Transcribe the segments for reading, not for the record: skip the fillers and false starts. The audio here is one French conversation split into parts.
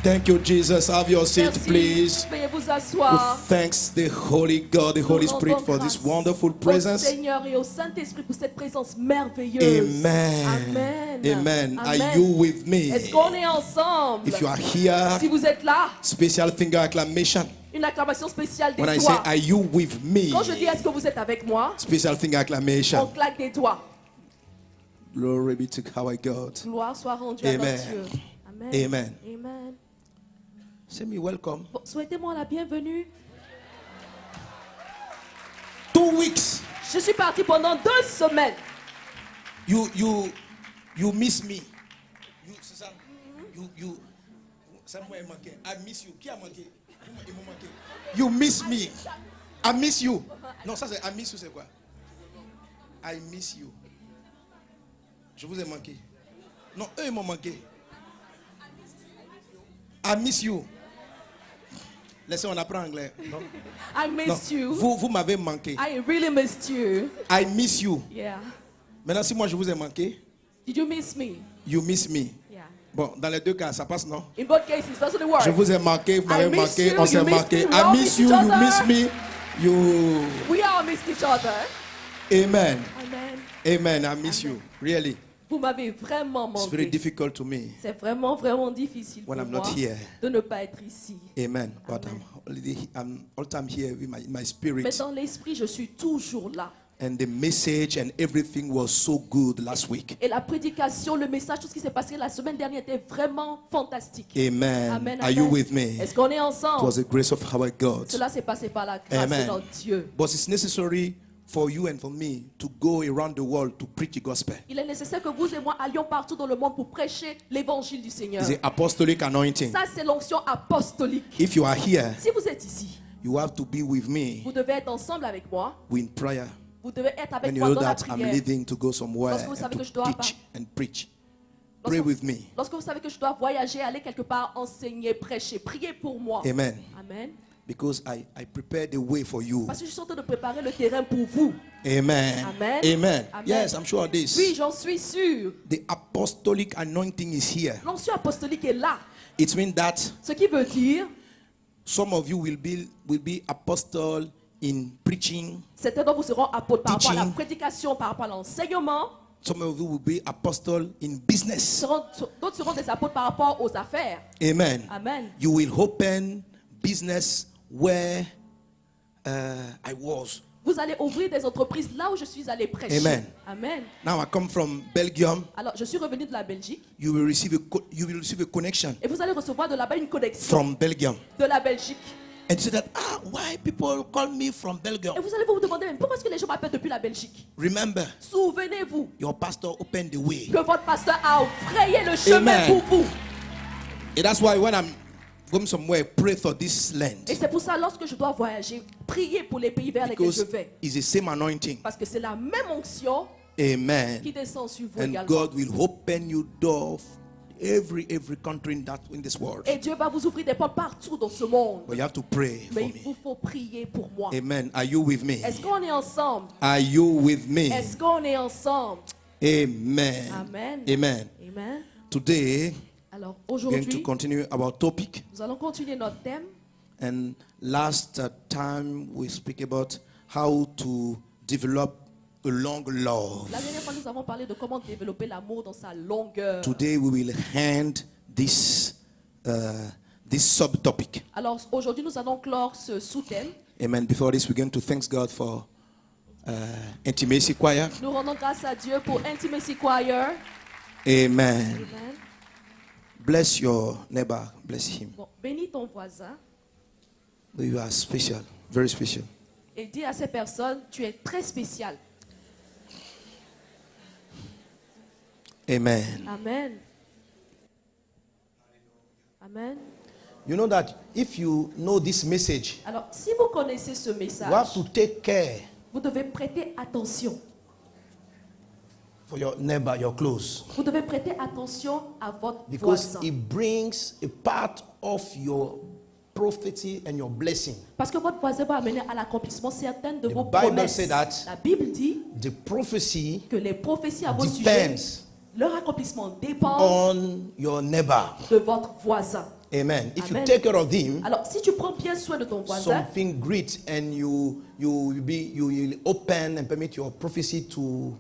Thank you, Jesus. Have your seat, Merci. please. Veuillez vous We asseoir. thanks the Holy God, the Nous Holy rendons Spirit for this grâce wonderful au presence. Seigneur et au Saint-Esprit pour cette présence merveilleuse. Amen. Amen. Amen. Are Amen. you with me? Est-ce qu'on est ensemble? If you are here, Si vous êtes là, special finger acclamation. une acclamation spéciale des When I say, doigts. are you with me? Quand je dis est-ce que vous êtes avec moi, Special finger on acclamation. claque des doigts. Glory be to our God. Gloire soit rendue à Amen. notre Dieu. Amen. Amen. Amen. Say me welcome. Bon, souhaitez-moi la bienvenue. 2 weeks. Je suis partie pendant 2 semaines. You miss me. C'est ça? Ça m'a manqué. I miss you. Qui a manqué? Ils m'ont manqué. You miss me. I miss you. Non, ça c'est I miss you, c'est quoi? I miss you. Je vous ai manqué. Non, eux ils m'ont manqué. I miss you. Laissez, on apprend anglais. Non? I missed you. Vous m'avez manqué. I really missed you. I miss you. Yeah. Maintenant, si moi je vous ai manqué, Did you miss me? you miss me. Yeah. Bon, dans les 2 cas, ça passe, non? In both cases, that's the word. Je vous ai manqué, vous m'avez I miss manqué, you, on s'est you miss manqué. me, we I all miss miss you, each you other. miss me. You. We all missed each other. Amen. Amen. Amen. I miss you. Really. Vous m'avez vraiment It's very manqué. difficult to me C'est vraiment, vraiment difficile when pour I'm moi not here. de ne pas être ici. Amen. But Amen. I'm all time here with my spirit. Mais dans l'esprit, je suis toujours là. And the message and everything was so good last week. Et la prédication, le message, tout ce qui s'est passé la semaine dernière était vraiment fantastique. Amen. Amen. Are you Amen. with me? Est-ce qu'on est It ensemble? was the grace of our God. Cela s'est passé par la grâce Amen. de notre Dieu. But it's necessary for you and for me to go around the world to preach the gospel. Il est nécessaire que vous et moi allions partout dans le monde pour prêcher l'évangile du Seigneur. It's the apostolic anointing. Ça, c'est l'onction apostolique. If you are here, Si vous êtes ici, you have to be with me vous devez être ensemble avec moi. in prayer. Vous devez être avec When you moi know dans la that I'm prière. leaving to go somewhere Lorsque vous and savez que je to dois teach and preach, Lorsque- pray with me. Lorsque vous savez que je dois voyager, aller quelque part, enseigner, prêcher, priez pour moi. Amen. Amen. Because I prepare the way for you. Parce que je suis en train de préparer le terrain pour vous. Amen. Amen. Amen. Amen. Yes, I'm sure of this. Oui, j'en suis sûr. The apostolic anointing is here. L'onction apostolique est là. It means that Ce qui veut dire, some of you will be apostle in preaching. certains d'entre vous seront apôtres par rapport à la Teaching. prédication, par rapport à l'enseignement. Some of you will be apostle in business. D'autres seront des apôtres par rapport aux affaires. Amen. Amen. You will open business where I was. Vous allez ouvrir des entreprises là où je suis allé prêcher. Amen. Amen. Now I come from Belgium. Alors, je suis revenu de la Belgique You will receive a connection et vous allez recevoir de là-bas une connexion from Belgium. de la Belgique. And you say that, why people call me from Belgium? Et vous allez vous demander, mais pourquoi est-ce que les gens m'appellent depuis la Belgique? Remember, Souvenez-vous your pastor opened the way. que votre pasteur a frayé le chemin Amen. pour vous. And that's why when I'm going somewhere, pray for this land. Et c'est pour ça, lorsque je dois voyager, prier pour les pays vers lesquels je Because vais. it's the same anointing. Parce que c'est la même onction Amen. qui descend sur vous And également. God will open you door every country in this world. Et Dieu va vous ouvrir des portes partout dans ce monde. But you have to pray for Mais il me. vous faut prier pour moi. Amen. Are you with me? Est-ce qu'on est ensemble? Are you with me? Est-ce qu'on est ensemble? Amen. Amen. Amen. Amen. Today, Alors we're going to aujourd'hui, continue our topic. nous allons continuer notre thème. And last time we speak about how to develop a long love. La dernière fois, nous avons parlé de comment développer l'amour dans sa longueur. Today we will hand this subtopic. Alors aujourd'hui, nous allons clore ce sous-thème. Amen. Before this, we're going to thank God for Intimacy Choir. Nous rendons grâce à Dieu pour Intimacy Choir. Amen. Amen. Bless your neighbor. Bless him. Bon, bénis ton voisin You are special, very special. et dis à ces personnes, tu es très spécial. Amen. Amen. Amen. You know that if you know this message, Alors, si vous connaissez ce you have message, to take care vous devez prêter attention. for your neighbor, your close, Vous devez prêter attention à votre because voisin. it brings a part of your prophecy and your blessing. Parce que votre voisin va amener à l'accomplissement certaines de The vos Bible promesses. say that La Bible dit the prophecy que les prophéties à vos sujets, depends leur accomplissement dépend on your neighbor. de votre voisin. Amen. If you Amen. take care of him, Alors, si tu prends bien soin de ton voisin, something great, and you will open and permit your prophecy to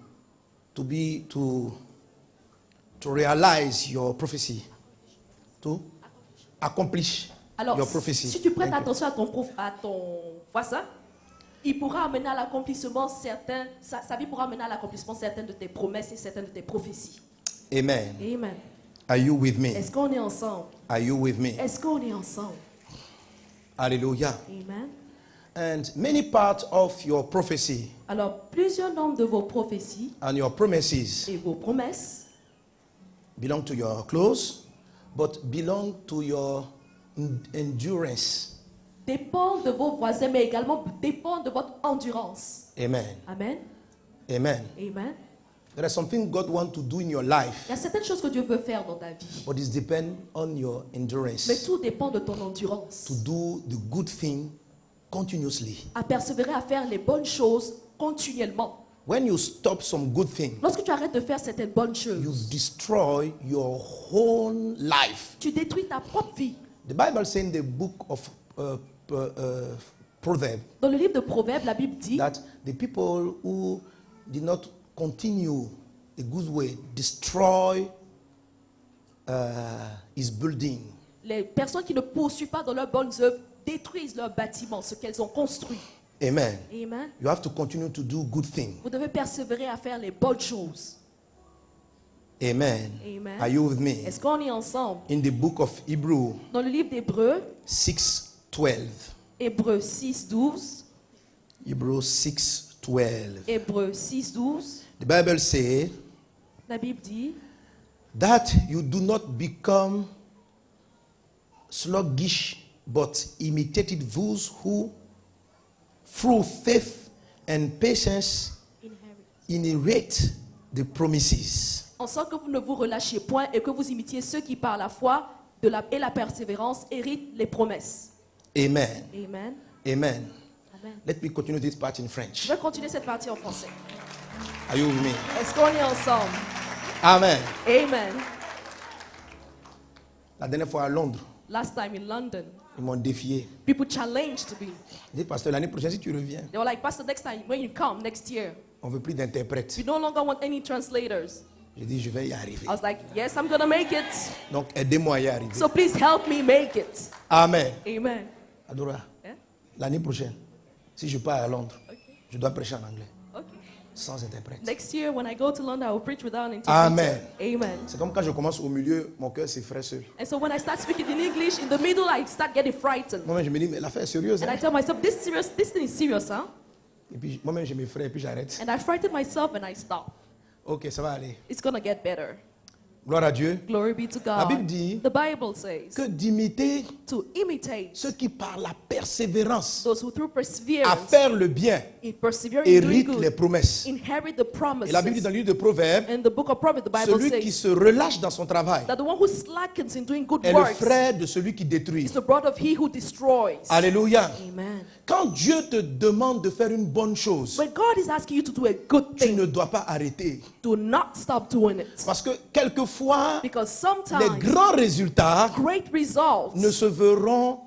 realize your prophecy, to accomplish alors your prophecy. si tu prêtes Thank you. attention à ton voisin, il pourra amener à l'accomplissement certains, sa vie pourra amener à l'accomplissement certaines de tes promesses et certaines de tes prophéties. Amen. Amen. Are you with me? Est-ce qu'on est ensemble? Are you with me? Est-ce qu'on est ensemble? Hallelujah. Amen. And many parts of your prophecy Alors, plusieurs nombres de vos prophéties and your promises et vos promesses belong to your close, but belong to your endurance. dépendent de vos voisins, mais également dépendent de votre endurance. Amen. Amen. Amen. Amen. There is something God wants to do in your life, Il y a certaines choses que Dieu veut faire dans ta vie, but it depends on your mais endurance tout dépend de ton endurance. to do the good thing continuously. À persévérer à faire les bonnes choses continuellement. When you stop some good thing, Lorsque tu arrêtes de faire certaines bonnes you choses, destroy your whole life. tu détruis ta propre vie. The Bible says in the book of Proverbs Dans le livre de Proverbes, la Bible dit that the people who did not continue a good way destroy his building. les personnes qui ne poursuivent pas dans leurs bonnes œuvres détruisent leurs bâtiments, ce qu'elles ont construit. Amen. Amen. You have to continue to do good things. Vous devez persévérer à faire les bonnes choses. Amen. Amen. Are you with me? Est-ce qu'on est ensemble? In the book of Hebrew Dans le livre d'Hébreux, 6:12. Hébreux 6, 12, Hebrew 6:12. Hébreux 6, 12, The Bible says la Bible dit that you do not become sluggish, but imitated those who, through faith and patience, inherit the promises. en sorte que vous ne vous relâchiez point et que vous imitiez ceux qui par la foi et la persévérance héritent les promesses. Amen. Amen. Amen. Amen. Let me continue this part in Je French. vais continuer cette partie en français. Are you with me? Est-ce qu'on est ensemble? Amen. Amen. La dernière fois à Londres, Last time in London, ils m'ont défié. people challenged me. J'ai dit, pasteur, l'année prochaine, si tu reviens, They were like, Pastor, next time, when you come next year, on veut plus d'interprètes. we no longer want any translators. J'ai dit, je vais y arriver. I was like, yes, I'm going to make it. Donc, aidez-moi à y arriver. So please help me make it. Amen. Amen. Adora, Yeah? l'année prochaine, si je pars à Londres, Okay. je dois prêcher en anglais, Okay. sans interprète. Next year, when I go to London, I will preach without an interpreter. Amen. Amen. C'est comme quand je commence au milieu, mon cœur s'effraie seul. And so when I start speaking in English, in the middle, I start getting frightened. Moi-même, je me dis, mais l'affaire est sérieuse. And I Hein? tell myself, this thing is serious, huh? Et puis, moi-même, je m'effraie et puis j'arrête. And I frighten myself and I stop. Ok, ça va aller. It's going to get better. Gloire à Dieu. Glory be to La Bible God. dit The Bible says que d'imiter to imitate ceux qui, par la persévérance those who through à perseverance, faire le bien, in persevering in doing héritent les good, promesses. inherit the Et la Bible dit promises. dans le livre de Proverbes, In the book of Proverbs, the Bible celui qui says se relâche dans son travail that the one who slackens in doing good est le works frère de celui qui détruit. is the brother of he who destroys. Alléluia. Amen. Quand Dieu te demande de faire une bonne chose, When God is asking you to do a good tu thing, ne dois pas arrêter. do not stop doing it. Parce que quelquefois, Because les sometimes grands résultats great results ne se verront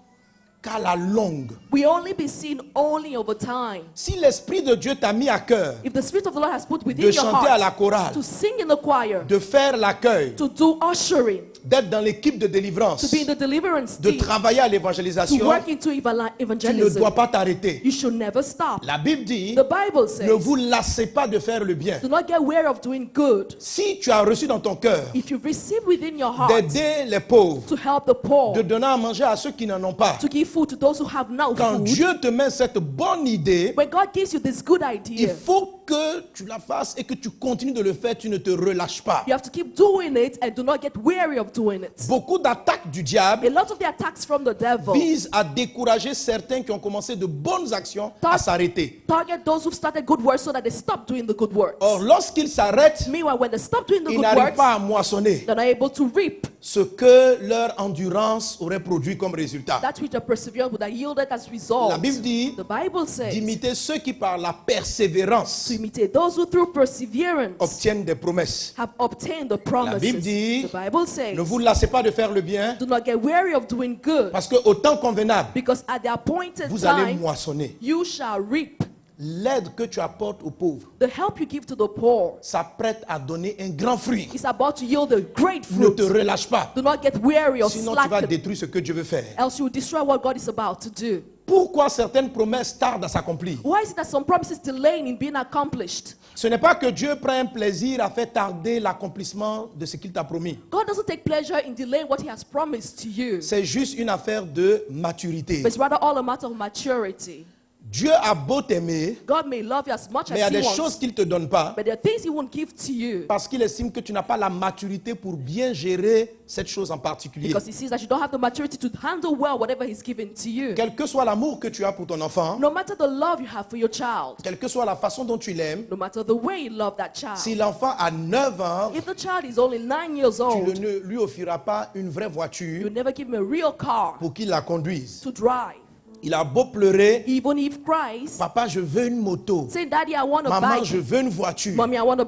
qu'à la longue. will only be seen only over time. Si l'Esprit de Dieu t'a mis à cœur If the Spirit of the Lord has put de within your chanter à la heart chorale, to sing in the choir, de faire l'accueil, to do ushering, d'être dans l'équipe de to délivrance, be in the deliverance de team, travailler à to l'évangélisation, work into tu ne evangelism, dois pas t'arrêter. you should never stop. La Bible dit, The Bible ne says, vous lassez pas de faire le bien. do not get weary of doing good. Si tu as reçu dans ton cœur If you receive within your heart d'aider les pauvres, to help the poor, de donner à manger à ceux qui n'en ont pas, to give food to those who have no quand food, Dieu te met cette bonne idée, when God gives you this good il idea, faut que tu la fasses et que tu continues de le faire, tu ne te relâches pas. you have to keep doing it and do not get weary of doing it. Beaucoup d'attaques du A diable lot of the attacks from the devil visent à décourager certains qui ont commencé de bonnes actions à s'arrêter. target those who've started good works so that they stop doing the good works. Or, lorsqu'ils s'arrêtent, Meanwhile, when they stop doing the ils good n'arrivent works, pas à moissonner they're not able to reap ce que leur endurance aurait produit comme résultat. that which the perseverance would have yielded as result. La Bible dit The Bible says d'imiter ceux qui par la persévérance to imitate those who through perseverance obtiennent des promesses. have obtained the La promises. Bible dit, The Bible says, ne vous lassez pas de faire le bien, do not get weary of doing good, parce qu'au temps convenable, because at the appointed vous allez time moissonner. you shall reap. L'aide que tu apportes aux pauvres The help you give to the poor s'apprête à donner un grand fruit. is about to yield a great Ne fruit. te relâche pas, Do not get weary or sinon tu vas slacken, détruire ce que Dieu veut faire. else you will destroy what God is about to do. Pourquoi certaines promesses tardent à s'accomplir? Why is it that some promises delay in being accomplished? Ce n'est pas que Dieu prend un plaisir à faire tarder l'accomplissement de ce qu'il t'a promis. God doesn't take pleasure in delaying what He has promised to you, C'est juste une affaire de maturité. but it's rather all a matter of maturity. Dieu a beau t'aimer, God may love you as much mais il y a as He des choses wants, qu'il ne te donne pas but there are things He won't give to you parce qu'il estime que tu n'as pas la maturité pour bien gérer cette chose en particulier. because He sees that you don't have the maturity to handle well whatever He's given to you. Quel que soit l'amour que tu as pour ton enfant, No matter the love you have for your child, quelle que soit la façon dont tu l'aimes, no matter the way you love that child, si l'enfant a 9 ans, if the child is only 9 years tu old, ne lui offriras pas une vraie you voiture never give him a real car pour qu'il la conduise. to drive. Il a beau pleurer, Even if Christ papa, je veux une moto. say, Daddy, I want a Maman, bike. je veux une voiture. Mommy, I want a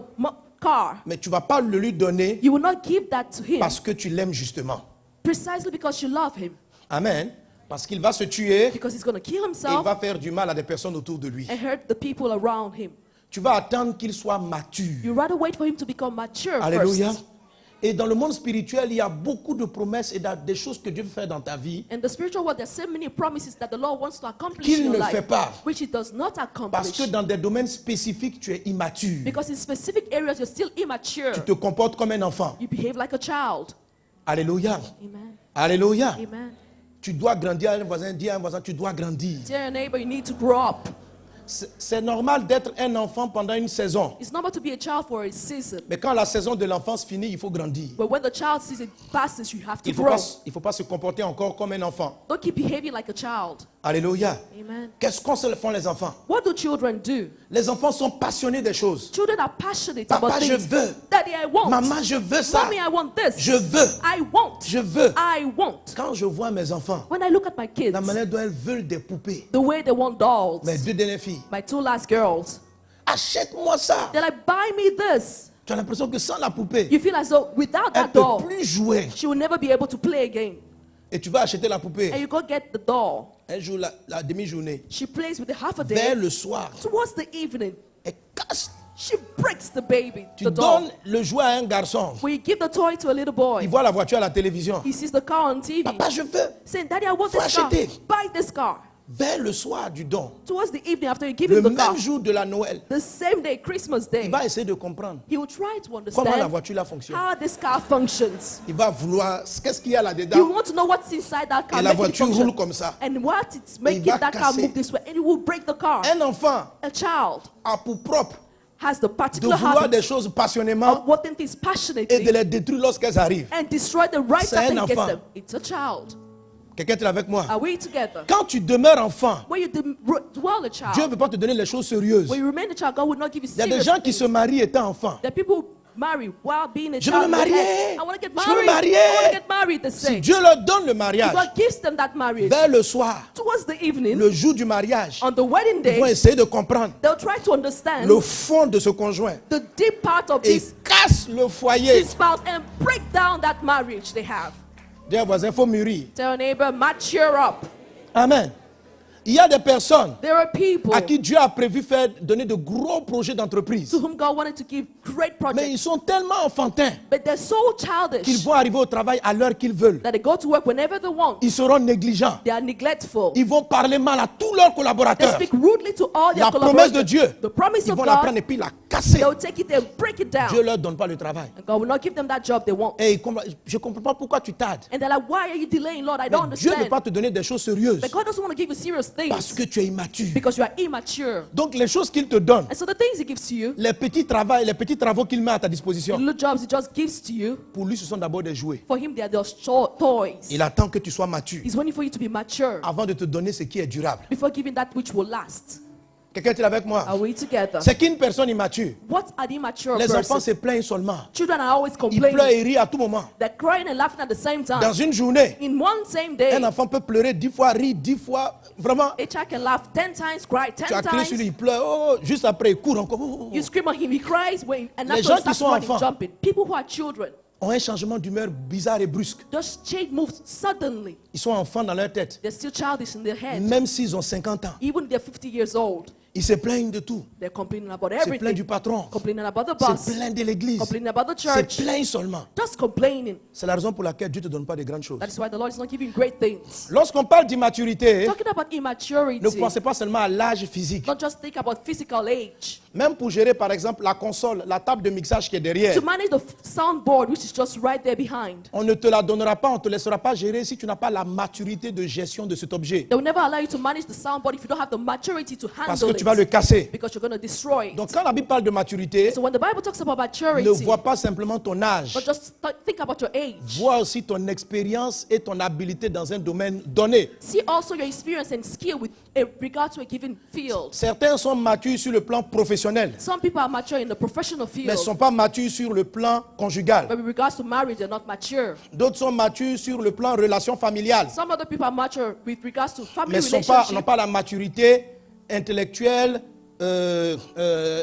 car. Mais tu ne vas pas le lui donner You will not give that to him parce que tu l'aimes justement. precisely because you love him, Amen. Parce qu'il va se tuer because he's going to kill et il himself va faire du mal à des personnes autour de lui. and hurt the people around him. Tu vas attendre qu'il soit mature. You rather wait for him to become mature Alléluia. first. Et dans le monde spirituel, il y a beaucoup de promesses et des choses que Dieu veut faire dans ta vie In the spiritual world, there's so many promises that the Lord wants to accomplish qu'il in your ne fait life, pas. which he does not Parce accomplish. que dans des domaines spécifiques, tu es immature. Because in specific areas, you're still immature. Tu te comportes comme un enfant. You behave like a child. Alléluia. Amen. Alléluia. Amen. Tu dois grandir. Un voisin dit à un voisin, tu dois grandir. Tell your neighbor you need to grow up. C'est normal d'être un enfant pendant une saison. It's normal to be a child for a season. Mais quand la saison de l'enfance finit, il faut grandir. But when the child season passes, you have to Il grow. ne faut pas se comporter encore comme un enfant. Don't keep behaving like a child. Alléluia. Amen. Qu'est-ce qu'on se font les enfants? What do children do? Les enfants sont passionnés des choses. Children are passionate Papa, about je things. veux. Daddy, I want. Maman, je veux ça. Mommy, I want this. Je veux. I want. Je veux. I want. Quand je vois mes enfants, When I look at my kids, la manière dont elles veulent des poupées, the way they want dolls, mes 2 dernières filles, my 2 last girls, achète-moi ça. they're like, buy me this. Tu as l'impression que sans la poupée, You feel as though without elle that ne peut doll, plus jouer. she will never be able to play again. Et tu vas acheter la And poupée. you go get the doll. Elle joue la demi-journée. She plays with it half a Vers day. le soir, Towards the evening, elle casse. she breaks the baby, Tu the doll. donnes le jouet à un garçon. When you give the toy to a little boy, Il voit la voiture à la télévision. he sees the car on TV, Papa, je veux. saying, Daddy, I want Faut this car. acheter. Buy this car. Vers le soir du don, Towards the evening, after you give le him the car, même jour de la Noël, the same day, Christmas il Day, va essayer de comprendre he will try to comment la understand voiture là fonctionne. how this car functions. Il va vouloir, qu'est-ce qu'il y a You là-dedans? want to know what's inside that car, Et la making it voiture function. roule comme ça. And what it's making va that car casser. move this way, and it will break the car. Un enfant A child a pour propre has the de particular vouloir des habit choses of passionnément wanting things et de passionately les détruire lorsqu'elles arrivent. and destroy the right C'est un after he gets enfant. them. It's a child. Quelqu'un est avec moi? Are we together? Quand tu demeures enfant, When you dwell a Dieu child, ne peut pas te donner les choses sérieuses. when you remain a child, God will not give you Il y a des serious gens qui things. se marient étant enfants. That people marry while being a Je veux child. me in their marier. head. I want to get Je veux me married. marier. I want to get married, they Si say. Dieu leur donne le mariage, God gives them that marriage. vers le soir, Towards the evening, le jour du mariage, on the wedding ils vont day, essayer de comprendre they'll try to understand le fond de ce conjoint. the deep part of Et this casse le foyer. spouse and break down that marriage they have. Dis à un voisin, il faut mûrir. Tell your neighbor, mature up. Amen. Il y a des personnes There are people à qui Dieu a prévu donner de gros projets d'entreprise. to whom God wanted to give great Mais ils projects, sont tellement enfantins but they're so qu'ils childish vont arriver au travail à l'heure qu'ils veulent. that they go to work whenever they want. Ils seront négligents. They are neglectful. Ils vont parler mal à tous leurs They collaborateurs. speak rudely to all their La promesse de collaborators. Dieu, The promise ils of vont la prendre God, et puis la casser. they'll take it and break it Dieu down. ne leur donne pas le travail. And God will not give them that job they want. Et je ne comprends pas pourquoi tu tardes. And they're like, why are you delaying, Lord? I don't Mais Dieu ne veut understand. pas te donner des choses sérieuses But God doesn't want to give you serious parce things que tu es immature. because you are immature. Donc les choses qu'il te donne, And so the things He gives to you, les petits travaux qu'il met à ta the disposition, little jobs He just gives to you, pour lui ce sont d'abord des jouets. for Him they are just toys. Il attend que tu sois mature He's waiting for you to be mature avant de te donner ce qui est durable. before giving that which will last. Quelqu'un est avec moi? Are we together? C'est qu'une personne immature. What are the immature Les enfants persons? se plaignent seulement. Children are always Ils complaining. pleurent et rient à tout moment. They're crying and laughing at the same time. Dans une journée, In one same day, un enfant peut pleurer 10 fois, rire 10 fois. Vraiment, a child can laugh 10 times, cry tu 10 as crié sur lui, times. il pleure. Oh, juste après, il court encore. Oh, oh, You scream at him, he cries, and Les after gens he qui starts sont running, enfants. jumping. People who are children, oh. Ont un changement d'humeur bizarre et brusque. just change moves suddenly. Ils sont enfants dans leur tête. They're still childish in their head. Même s'ils ont 50 ans, Even if they're 50 years old, ils se plaignent de tout. they're complaining about Ils se plaignent everything. du patron. Complaining about the Ils boss. se plaignent de l'église. Complaining about the Ils se church. plaignent seulement. Just complaining. C'est la raison pour laquelle Dieu ne te donne pas de grandes choses. That is why the Lord is not giving great things. Lorsqu'on parle d'immaturité, Talking about immaturity, ne pensez pas seulement à l'âge physique. don't just think about physical age. Même pour gérer, par exemple, la console, la table de mixage qui est derrière, To manage the soundboard, which is just right there behind, on ne te la donnera pas, on ne te laissera pas gérer si tu n'as pas la maturité de gestion de cet objet. they will never allow you to manage the soundboard if you don't have the maturity to Parce handle que tu vas le it, casser. because you're going to destroy it. Donc quand la Bible parle de maturité, So when the Bible talks about ne maturity, vois pas simplement ton âge. don't just think about your age. Vois aussi ton expérience et ton habileté dans un domaine donné. See also your experience and skill with regard to a given field. Certains sont matures sur le plan professionnel, Some people are mature in the professional mais field, ne sont pas matures sur le plan conjugal. but with regards to marriage, they're not mature. D'autres sont matures sur le plan relation familiale, Some other people are mature with regards to family mais n'ont relationship, pas la maturité intellectuelle,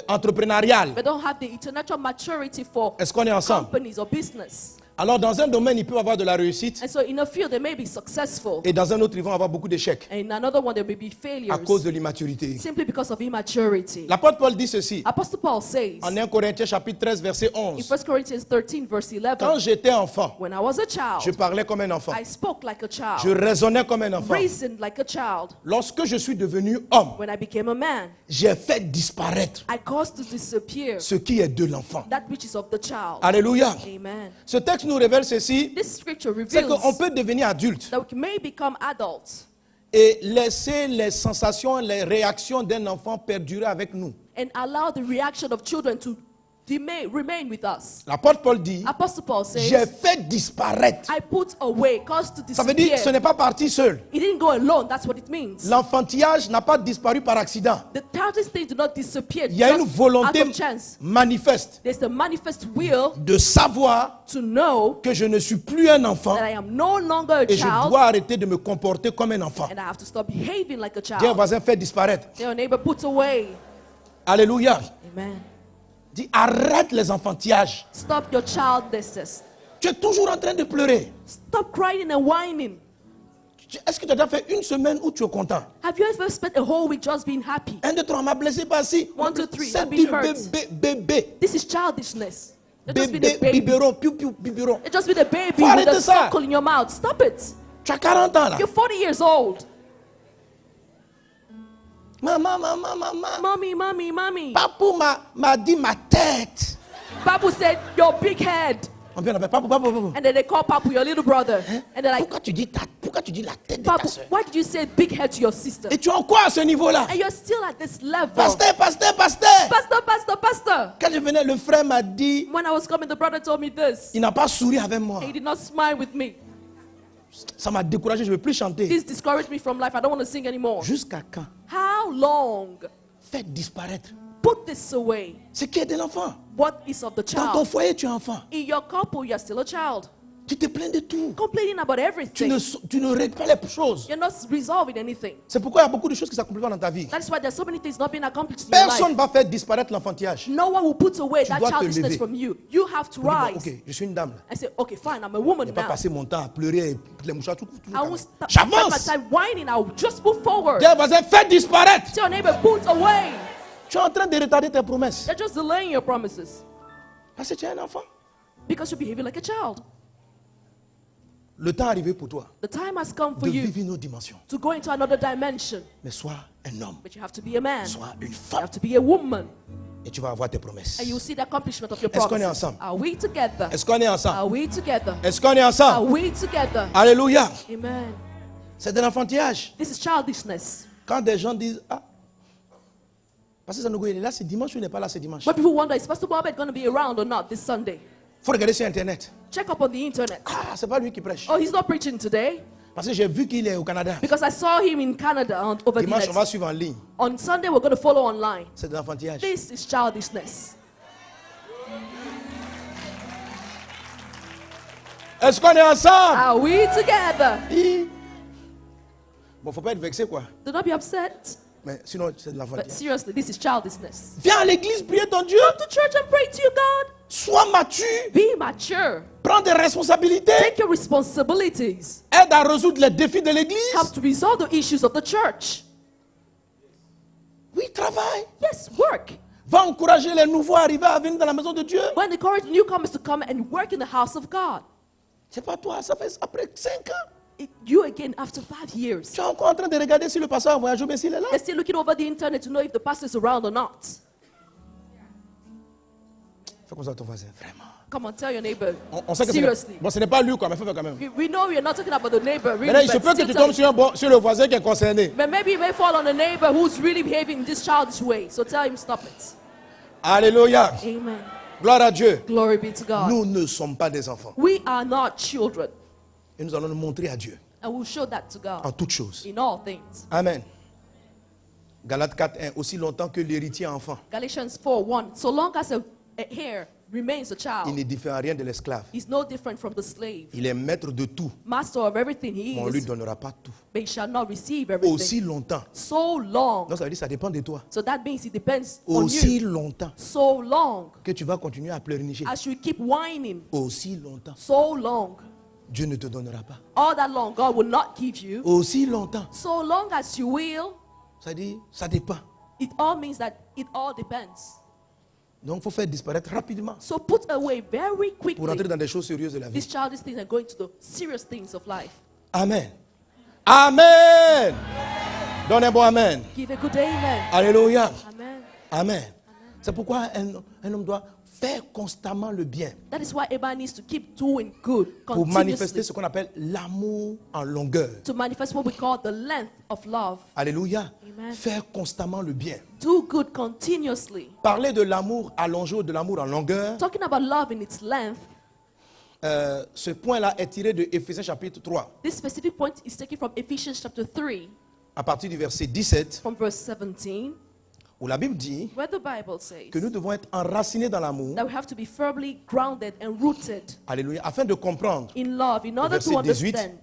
entrepreneuriale. but don't have the intellectual maturity for Est-ce qu'on est ensemble? companies or business. Alors dans un domaine, ils peuvent avoir de la réussite And so in a field, they may be successful, et dans un autre, ils vont avoir beaucoup d'échecs and in another one, there may be à failures cause de l'immaturité. simply because of immaturity. L'apôtre Paul dit ceci Apostle Paul says en 1 Corinthiens chapitre 13 verset in 11. 1 Corinthians 13, verse 11, Quand j'étais enfant, when I was a je child, parlais comme un enfant. I spoke like a Je child, raisonnais comme un enfant. reasoned like a child. Lorsque je suis devenu homme, When I became a man, j'ai fait disparaître I caused to disappear ce qui est de l'enfant. that which is of the child. Alléluia. Amen. Ce texte nous révèle ceci, This scripture c'est reveals qu'on peut devenir adulte that we may become adults et laisser les sensations, les réactions d'un enfant perdurer avec nous. and allow the reaction of children to remain with us. L'apôtre Paul dit, Apostle Paul j'ai says, fait disparaître. I put away, caused to Ça veut dire que ce disappear. n'est pas parti seul. It didn't go alone, that's what it means. L'enfantillage n'a pas disparu par accident. The childish thing did not disappear Il y a une just volonté out of chance. manifeste There's the manifest will de savoir to know que je ne suis plus un enfant that I am no longer a et je child dois arrêter de me comporter comme un enfant. and I have to stop behaving like a Dis à un child. voisin, fais disparaître. Your neighbor put away. Alléluia. Amen. Dis, arrête les enfantillages. Stop your childishness. Tu es toujours en train de pleurer. Stop crying and whining. Est-ce que tu as déjà fait une semaine où tu es content? Have you ever spent a whole week just being happy? 1, 2, 3, on m'a blessé par-ci. 1, 2, 3, C'est I've du been hurt. bébé. This is childishness. You're just being a Bébé, baby. biberon, piou, piou, biberon. You're just being a baby Faut with arrêter a ça. suckle in your mouth. Stop it. Tu as 40 ans là. You're 40 years old. Maman. Mommy, mommy, mommy. Papou m'a dit ma tête. Papu said, your big head. On vient l'appeler Papou. And then they call Papu your little brother. And they're like, Pourquoi tu dis la tête de ta Papu, soeur? why did you say big head to your sister? Et tu es encore à ce niveau-là. And you're still at this level. Pasteur. Pastor. Quand je venais, le frère m'a dit, When I was coming, the brother told me this. il n'a pas souri avec moi. He did not smile with me. Ça m'a découragé, je ne veux plus chanter. This discouraged me from life. I don't want to sing anymore. Jusqu'à quand? How long? Faites disparaître Put this away. ce qui est de l'enfant. What is of the Dans ton child? foyer, tu es enfant. In your couple, you're still a child. Tu te plains de tout. Complaining about Tu everything. ne règles pas les choses. You're not resolving anything. C'est pourquoi il y a beaucoup de choses qui ne s'accomplissent pas dans ta vie. That's why there's so many things not being accomplished in your Personne ne life. va faire disparaître l'enfantillage. No one will put away Tu that dois te childishness lever. from you. You have to Bon, rise. ok, je suis une dame. Là. I say, okay, fine, I'm a Je woman ne vais pas now. passer mon temps à pleurer et les mouchoirs, tout. I won't spend my J'avance. time whining. I'll just move forward. Dis à un voisin, fais disparaître. Tell your neighbor, put away. Tu es en train de retarder tes promesses. They're just delaying your promises Parce que tu es un enfant. because you're behaving like a child. Le temps est arrivé pour toi The time has come for de you vivre une autre dimension. to go into another dimension. Mais sois un homme, But you have to be a man. sois une You femme. have to be a woman. Et tu vas avoir tes promesses. And you'll see the accomplishment of your Est-ce qu'on est promises. ensemble? Are we together? Est-ce qu'on est ensemble? Are we together? Est-ce qu'on est Are ensemble? we together? Alléluia. Amen. C'est de l'enfantillage. This is childishness. Quand des gens disent, ah, parce que Sanogo, il est là, c'est dimanche ou il n'est pas là, c'est dimanche. When people wonder, is Pastor Bobet going to be around or not this Sunday? Il faut regarder sur Internet. Check up on the internet. Ah, c'est pas lui qui prêche. Oh, he's not preaching today. Parce que j'ai vu qu'il est au Canada. Because I saw him in Canada over the Dimanche, on net. va suivre en ligne. On Sunday, we're going to follow online. C'est de l'enfantillage. This is childishness. Est-ce qu'on est ensemble? Are we together? Bon, faut pas être vexé, quoi. Do not be upset. Mais sinon, c'est de But l'enfantillage. seriously, this is childishness. Viens à l'église, prier ton Dieu. Come to church and pray to your God. Sois mature. Be mature. Prends des responsabilités. Take your responsibilities. Aide à résoudre les défis de l'église. Help to resolve the issues of the church. Oui, travaille. Yes, work. Va encourager les nouveaux arrivés à venir dans la maison de Dieu. When encourage newcomers to come and work in the house of God. C'est pas toi, ça fait après 5 ans. You again after 5 years. Tu es encore en train de regarder si le pasteur a voyagé ou bien s'il est là. They're still looking over the internet to know if the pastor is around or not. Fais comme ça à ton voisin, vraiment. Come on, tell your neighbor. On sait que Seriously. ce n'est pas lui, quoi, mais fais quand même. We know we are not talking about the neighbor, really. Maintenant, il se But, peut que still tu tell tombes sur le voisin qui est concerné. but maybe you may fall on a neighbor who's really behaving in this childish way. So tell him stop it. Alléluia. Amen. Gloire à Dieu. Glory be to God. Nous ne sommes pas des enfants. We are not children. Et nous allons nous montrer à Dieu And we'll show that to en God toutes choses. in all things. Amen. Galates 4:1. Aussi longtemps que l'héritier est enfant, Galatians 4:1. So long as a heir remains a il child, ne diffère en rien de l'esclave. he's no different from the slave. Il est maître de tout, Master of everything he mais on ne lui is, donnera pas tout. but he shall not receive Aussi everything. longtemps. So long. Donc ça veut dire que ça dépend de toi. So that means it depends on Aussi you. longtemps So long que tu vas continuer à pleurnicher. as you keep whining. Aussi longtemps, So long. Dieu ne te donnera pas. All that long, God will not give you. Aussi longtemps. So long as you will, Ça dit, ça dépend. it all means that it all depends. Donc il faut faire disparaître rapidement So put away very pour entrer quickly dans des choses sérieuses de la vie. these childish things and go into the serious things of life. Amen. Amen. Donne un bon amen. Give a good amen. Alléluia. Amen. Amen. C'est pourquoi un homme doit faire constamment le bien That is why everybody needs to keep doing good pour manifester continuously. ce qu'on appelle l'amour en longueur. To manifest what we call the length of love. Alléluia. Amen. Faire constamment le bien. Do good continuously. Parler de l'amour allongé ou de l'amour en longueur, Talking about love in its length, ce point-là est tiré de Éphésiens chapitre 3, this specific point is taken from Ephesians chapter 3, à partir du verset 17, from verse 17, où la Bible dit where the Bible says que nous devons être enracinés dans l'amour, that we have to be firmly grounded and rooted alléluia, afin de comprendre, in love in order to Verset 18. understand.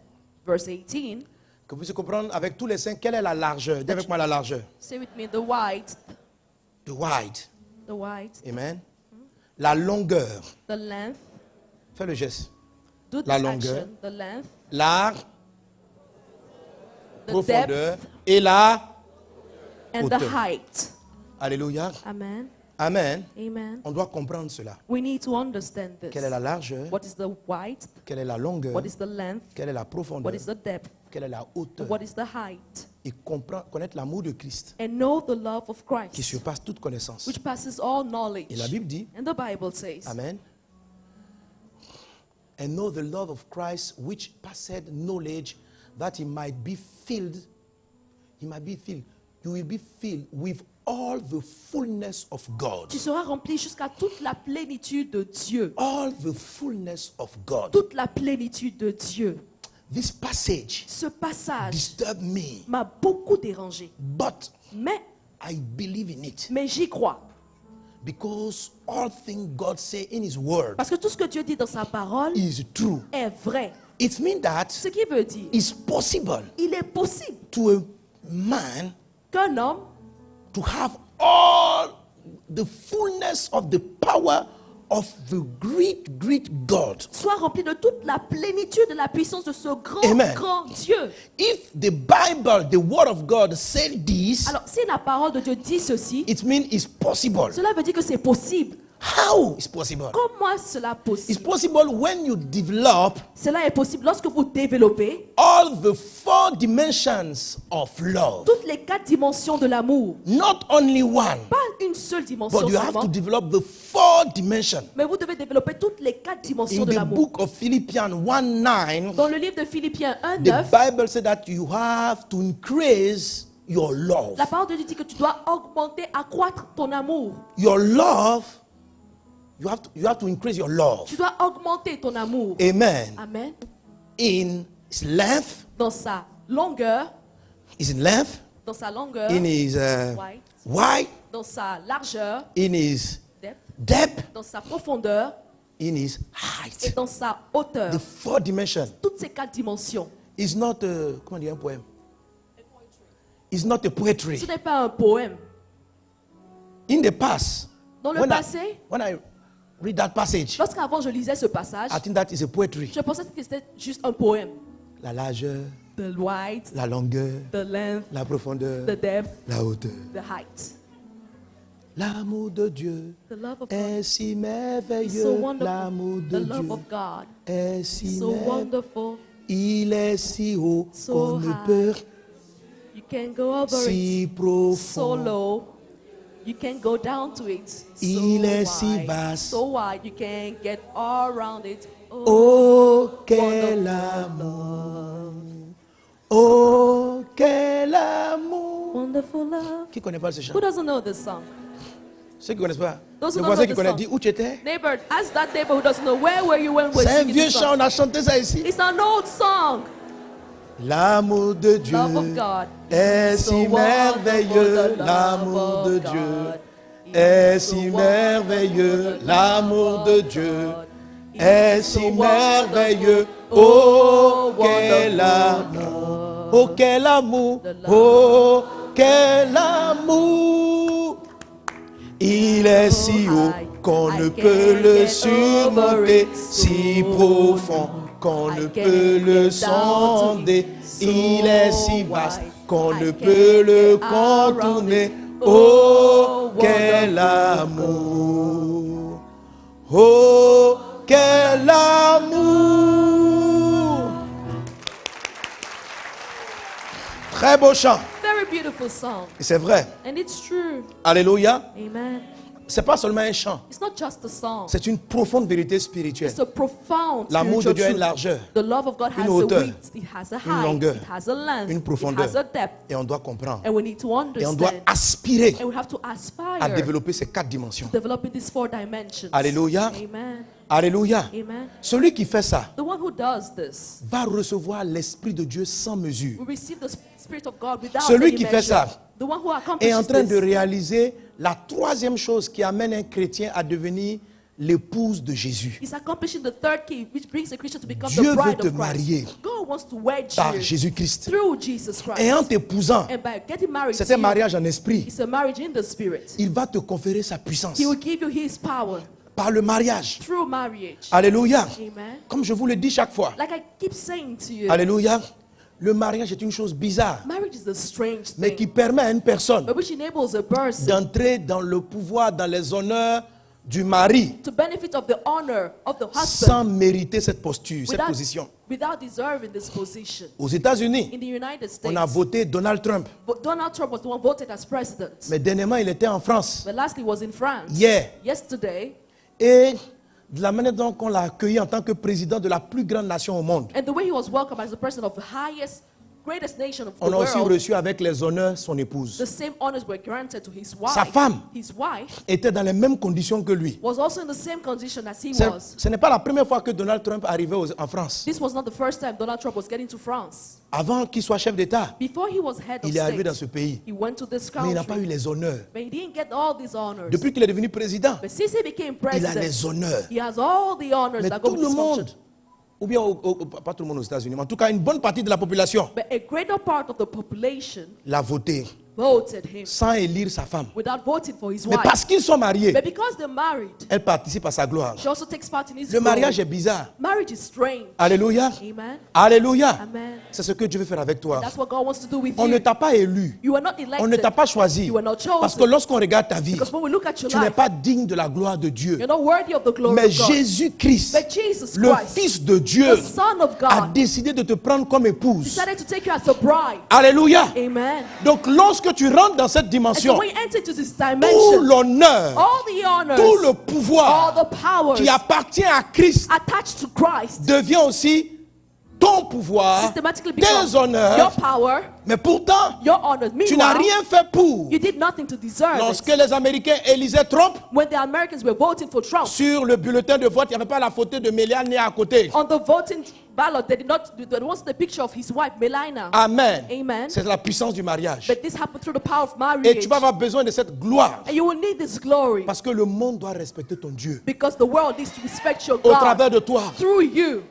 Verse 18, que vous puissiez comprendre avec tous les saints quelle est la largeur. Dis avec moi la largeur. say with me, the width, The wide. the width, Amen. La longueur. the length, Fais le geste. do this La longueur. action, the length, La the profondeur depth, et la. and the hauteur. height. Alléluia. Amen. Amen. Amen. On doit comprendre cela. We need to understand this. Quelle est la largeur? What is the width? Quelle est la longueur? What is the length? Quelle est la profondeur? What is the depth? Quelle est la hauteur? What is the height? Et connaître l'amour de Christ And know the love of qui Christ, surpasse toute connaissance. which passes all knowledge. Et la Bible dit, And the Bible says, Amen. And know the love of Christ which passeth knowledge, that he might be filled. He might be filled. You will be filled with all the fullness of God. tu seras rempli jusqu'à toute la plénitude de Dieu. All the fullness of God. Toute la plénitude de Dieu. This passage Ce passage disturbed me, m'a beaucoup dérangé. but Mais I believe in it j'y crois. because all things God say in His Word Parce que tout ce que Dieu dit dans sa parole is true. est vrai. It means that Ce qui veut dire, it's possible il est possible to a man qu'un homme to have all the fullness of the power of the great, great God. soit rempli de toute la plénitude de la puissance de ce grand, Amen. grand Dieu. If the Bible, the Word of God, said this, Alors, si la parole de Dieu dit ceci, it means it's possible. cela veut dire que c'est possible. How is possible? Comment est cela It's possible? possible when you develop Cela est possible lorsque vous développez all the 4 dimensions of love. toutes les 4 dimensions de l'amour. Not only one, Pas une seule dimension but you have seulement, to develop the 4 dimensions. mais vous devez développer toutes les 4 dimensions In de the l'amour. book of Philippians 1:9, Dans le livre de Philippiens the 1:9, Bible said that you have to increase your love. la parole de Dieu dit que tu dois augmenter, accroître ton amour. Your love, you have to increase your love. Tu dois augmenter ton amour. Amen. Amen. In his length, dans sa longueur, is in length, dans sa longueur, in his width, wide, dans sa largeur, in his depth, depth, dans sa profondeur in his et height. dans sa hauteur. The four dimensions Toutes ces 4 dimensions. is not comment dire un poème. It's not a poetry. Ce n'est pas un poème. In the past, Dans le when passé, when I read that passage, lorsqu'avant je lisais ce passage, I think that is a poetry. je pensais que c'était juste un poème. La largeur, The width, la longueur, the length, la profondeur, the depth, la hauteur. the height. L'amour de Dieu The love of God est si is so merveilleux. wonderful. L'amour The de love Dieu of God est is si so merveilleux. wonderful. Il est si haut So qu'on ne high. peut, You can go over si it so profond. low. You can go down to it so Il est si wide. vaste. So wide. You can get all around it. Oh, quel wonderful amour! Oh, quel amour! Wonderful love. Qui connaît pas ce chant? Who doesn't know this song? Ceux qui connaissent pas. Those Le who don't voisin know qui the connaît song. dit où tu étais? Neighbor, ask that neighbor who doesn't know where were you when we were C'est un singing vieux this chant, song. on a chanté ça ici. It's an old song. L'amour de Dieu Love of God est so si wonderful. merveilleux. The L'amour love de of Dieu God est is si so merveilleux. wonderful. The L'amour love de of Dieu God est is so si merveilleux. wonderful. Oh, quel Wonderful amour! Oh, quel amour! The love Oh, quel amour! Il est si haut qu'on ne peut le surmonter, si profond qu'on ne peut le sonder. Il est si vaste qu'on ne peut le contourner. Oh, quel amour! Oh, quel amour! Très beau chant. Very beautiful song. Et c'est vrai. And it's true. Alléluia. Amen. C'est pas seulement un chant. It's not just a song. C'est une profonde vérité spirituelle. It's a profound L'amour de spiritual Dieu a une truth. largeur, The love of God une has a hauteur, width, it has a une height, longueur, it has a length, une it profondeur. has a depth. Et on doit comprendre. And we need to Et on understand. doit aspirer And we have to aspire à développer ces 4 dimensions. developing these 4 dimensions. Alléluia. Amen. Alléluia. Amen. Celui qui fait ça The one who does this va recevoir l'Esprit de Dieu sans mesure. will receive the Spirit of God without Celui any qui fait measure. ça The one who est accomplishes en train de this réaliser la 3e chose qui amène un chrétien à devenir l'épouse de Jésus. is accomplishing the 3rd key, which brings a Christian to become Dieu the veut bride te of Christ. marier God wants to wed par you Jésus-Christ. through Jesus Christ. Et en t'épousant, And by getting married c'est to un you, mariage en esprit. it's a marriage in the Spirit. Il va te conférer sa puissance He will give you His power par le mariage. through marriage. Alléluia. Amen. Comme je vous le dis chaque fois. Like I keep saying to you, Alléluia. Le mariage est une chose bizarre, marriage is a strange mais qui thing, permet à une personne but which enables a person d'entrer dans le pouvoir, dans les honneurs du mari, to benefit of the honor of the sans husband mériter cette posture, cette position. without deserving this position. Aux États-Unis, In the United on a States, voté Donald Trump. Donald Trump was the one voted as president. Mais dernièrement, il était en France. But lastly, he was in France. Hier. Yesterday, Et de la manière dont on l'a accueilli en tant que président de la plus grande nation au monde, and the way he was welcomed as the president of the greatest nation of the on a aussi world, reçu avec les honneurs son the épouse. same honors were granted to his wife. Sa femme His wife était dans les mêmes conditions que lui. was also in the same condition as he Ce was. ce n'est pas la première fois que Donald Trump arrivait en France. This was not the first time Donald Trump was getting to France. Avant qu'il soit chef d'État, Before he was head of il est arrivé state, dans ce pays. he went to this Mais il n'a pas eu country, les honneurs. but he didn't get all these honors. Depuis qu'il est devenu président, But since he became il a president, les honneurs. he has all the honors Mais that go tout with le this monde, function. ou bien pas tout le monde aux États-Unis, mais en tout cas une bonne partie de la population But a greater part of the population l'a voté voted him sans élire sa femme. without voting for his Mais wife. parce qu'ils sont mariés, But because they're married, elle participe à sa gloire. she also takes part in his Le mariage glory. est bizarre. Marriage is strange. Alléluia. Amen. Alléluia. Amen. C'est ce que Dieu veut faire avec toi. That's what God wants to do with On ne you. t'a pas élu. You are not On ne t'a elected pas choisi. You are not chosen. Parce que lorsqu'on regarde ta vie, because when we look at your tu n'es life, pas digne de la gloire de Dieu. you're not worthy of the glory Mais of God. Jésus-Christ, But Jesus le Christ, Fils de Dieu, the Son of a God, décidé de te prendre comme épouse. decided to take you as a bride. Alléluia. Amen. Donc lorsque tu rentres dans cette And dimension, so when you enter into this tout dimension, l'honneur, all the honors, tout le all pouvoir the powers qui appartient à Christ attached to Christ devient aussi ton pouvoir, systematically become tes honneurs, your power, mais pourtant, your honors. tu n'as Meanwhile, rien fait pour. you did nothing to deserve Lorsque it. les Américains élisaient Trump, When the Americans were voting for Trump, sur le bulletin de vote, il n'y avait pas la photo de Melania à côté. on the voting ballot, there wasn't a picture of his wife, Melania. Amen. Amen. C'est la puissance du mariage. But this happened through the power of Et marriage. tu vas avoir besoin de cette gloire. And you will need this glory. Parce que le monde doit respecter ton Dieu. Because the world needs to respect your Au God. travers de toi, Through you,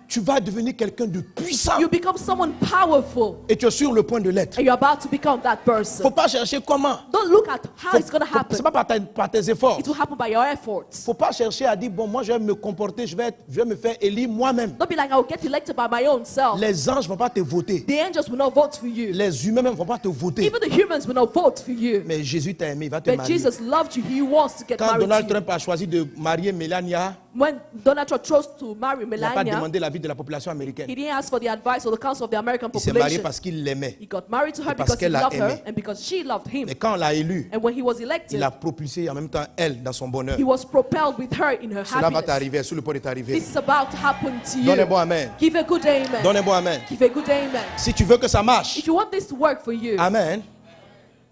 tu vas devenir quelqu'un de puissant. you become someone powerful. Et tu es sur le point de l'être. And you're about to become that Il ne person. faut pas chercher comment. Don't look at how it's going to Ce happen. n'est pas par tes efforts. It will happen by your efforts. Il ne faut pas chercher à dire, bon, moi je vais me comporter, je vais me faire élire moi-même. Don't be like, I'll get elected by my own self. Les anges ne vont pas te voter. The angels will not vote for you. Les humains même ne vont pas te voter. Even the humans will not vote for you. Mais Jésus t'a aimé, il va te But marier. Jesus loved you. He wants to get Quand married Donald to you. Trump a choisi de marier Melania, When Donald Trump chose to marry il n'a pas Melania, demandé l'avis de la population he américaine. didn't ask for the advice or the counsel of the American Il s'est marié population. parce qu'il l'aimait. He got married to her Et parce because he qu'elle l'a loved her aimé. and because she loved him. Mais quand on l'a élu, And when he was elected, il a propulsé en même temps elle dans son bonheur. he was propelled with her in her Cela va happiness. t'arriver, sur le point de t'arriver. This is about to happen to Donne un you. bon amen. Give a good amen. Donne un bon amen. Give a good amen. Si tu veux que ça marche, If you want this to work for you, amen,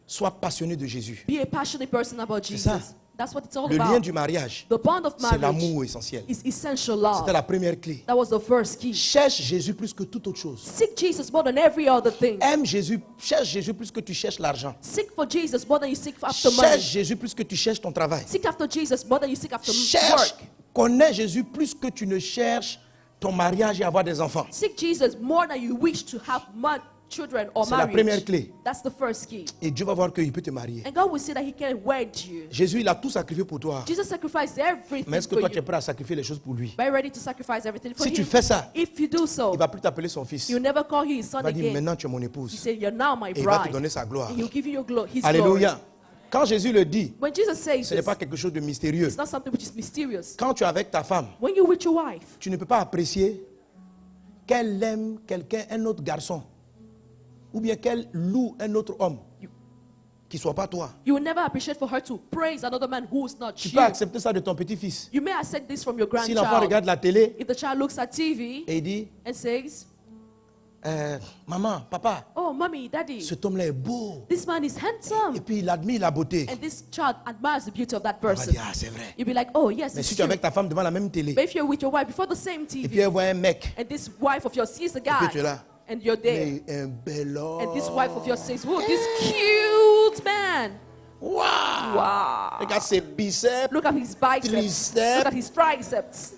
sois passionné de Jésus. be a passionate person about ça. Jesus. That's what it's all Le lien about. du mariage, The bond of c'est marriage l'amour essentiel. is essential love. C'était la première clé. That was the first key. Cherche Jésus plus que toute autre chose. Seek Jesus more than every other thing. Aime Jésus, cherche Jésus plus que tu cherches l'argent. Seek for Jesus more than you seek after Cherche money. Jésus plus que tu cherches ton travail. Seek after Jesus more than you seek after Cherche, work. connais Jésus plus que tu ne cherches ton mariage et avoir des enfants. Seek Jesus more than you wish to have children or C'est la marriage. première clé. That's the first key. Et Dieu va voir qu'il peut te marier. And God will see that He can wed you. Jésus, il a tout sacrifié pour toi. Jesus sacrificed everything Mais est-ce que for toi, tu es you. prêt à sacrifier les choses pour lui? Are you ready to sacrifice everything for Si tu Him? fais ça, If you do so, il ne va plus t'appeler son fils. He'll never call you His Il son va dire, again. maintenant tu es mon He épouse. said, "You're now my Et il va te bride." donner sa gloire. And He'll give you your His glory. Alléluia. Quand Jésus le dit, When Jesus says ce n'est this, pas quelque chose de mystérieux. it's not something which is mysterious. Quand tu es avec ta femme, When you're with your wife, tu ne peux pas apprécier qu'elle aime quelqu'un, un autre garçon, ou bien qu'elle loue un autre homme qui ne soit pas toi. you will never appreciate for her to praise another man who is not Tu you. peux accepter ça de ton petit-fils. You may accept this from your Si l'enfant grandchild. regarde la télé If the child looks at TV et il dit, and says, maman, papa, "Oh, mommy, daddy, cet homme-là est beau. this man is Et handsome," puis il admire la beauté. and this child admires the beauty of that On va person, dire, ah, c'est vrai. you'll be like, "Oh, yes, Mais it's si tu es true." avec ta femme devant la même télé, But if you're with your wife before the same et puis TV, elle voit un mec, and this wife of yours sees a puis tu es guy, là, and you're there, mais un bel homme. and this wife of yours says, "Whoa, this cute man! Waouh! Wow! Regarde ses biceps, Look at his biceps. triceps, Look at his triceps.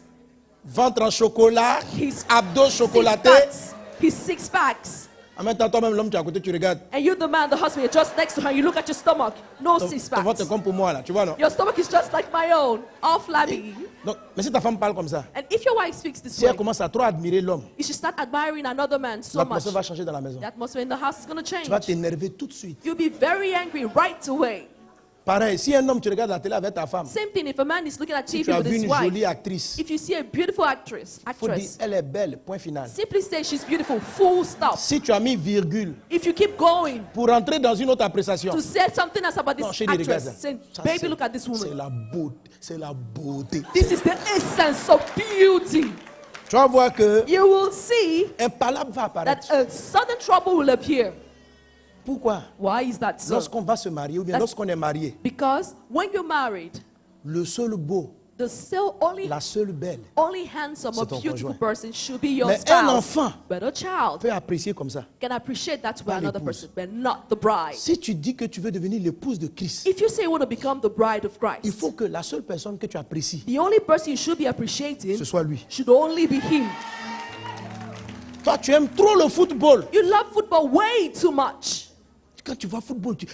ventre en chocolat, His abdos six chocolatés. packs. His six packs." En même temps, toi-même, l'homme, tu es à côté, tu regardes. And you, the man, the husband, you're just next to her. You look at your stomach. No six Ton ventre packs. est comme pour moi, là, tu vois, non? Your stomach is just like my own, all flabby. Donc, mais si ta femme parle comme ça, And if your wife speaks this si way, elle commence à trop admirer l'homme, you should start admiring another man so much. l'atmosphère va changer dans la maison. The atmosphere in the house is going to change. Tu vas t'énerver tout de suite. You'll be very angry right away. Pareil, si un homme, tu regardes la télé avec ta femme, Same thing if a man is looking at si tu TV as with vu his une wife. jolie actrice, If you see a beautiful actress, il faut dire, elle est belle, point final. simply say she's beautiful, full stop. Si tu as mis virgule If you keep going pour entrer dans une autre appréciation, to say something else about non, this chérie, regarde actress, ça. say, Ça, baby, c'est- look at this C'est woman. la beauté, c'est la beauté. This is the essence of beauty. Tu vas voir que You will see un palabre va apparaître. that a sudden trouble will appear. Pourquoi? Why is that so? Lorsqu'on va se marier ou bien That's- lorsqu'on est marié, Because when you're married, le seul beau, the still only la seule belle handsome C'est or ton beautiful conjoint. person should be your Mais un spouse. enfant But a child peut apprécier comme ça. can appreciate that way Pas another l'épouse. person, but not the bride. Si tu dis que tu veux devenir l'épouse de Christ, If you say you want to become the bride of il Christ, faut que la seule personne que tu apprécies, the only person you should be appreciating ce soit lui. should only be him. Toi, tu aimes trop le football. You love football way too much. Quand tu vois football, tu...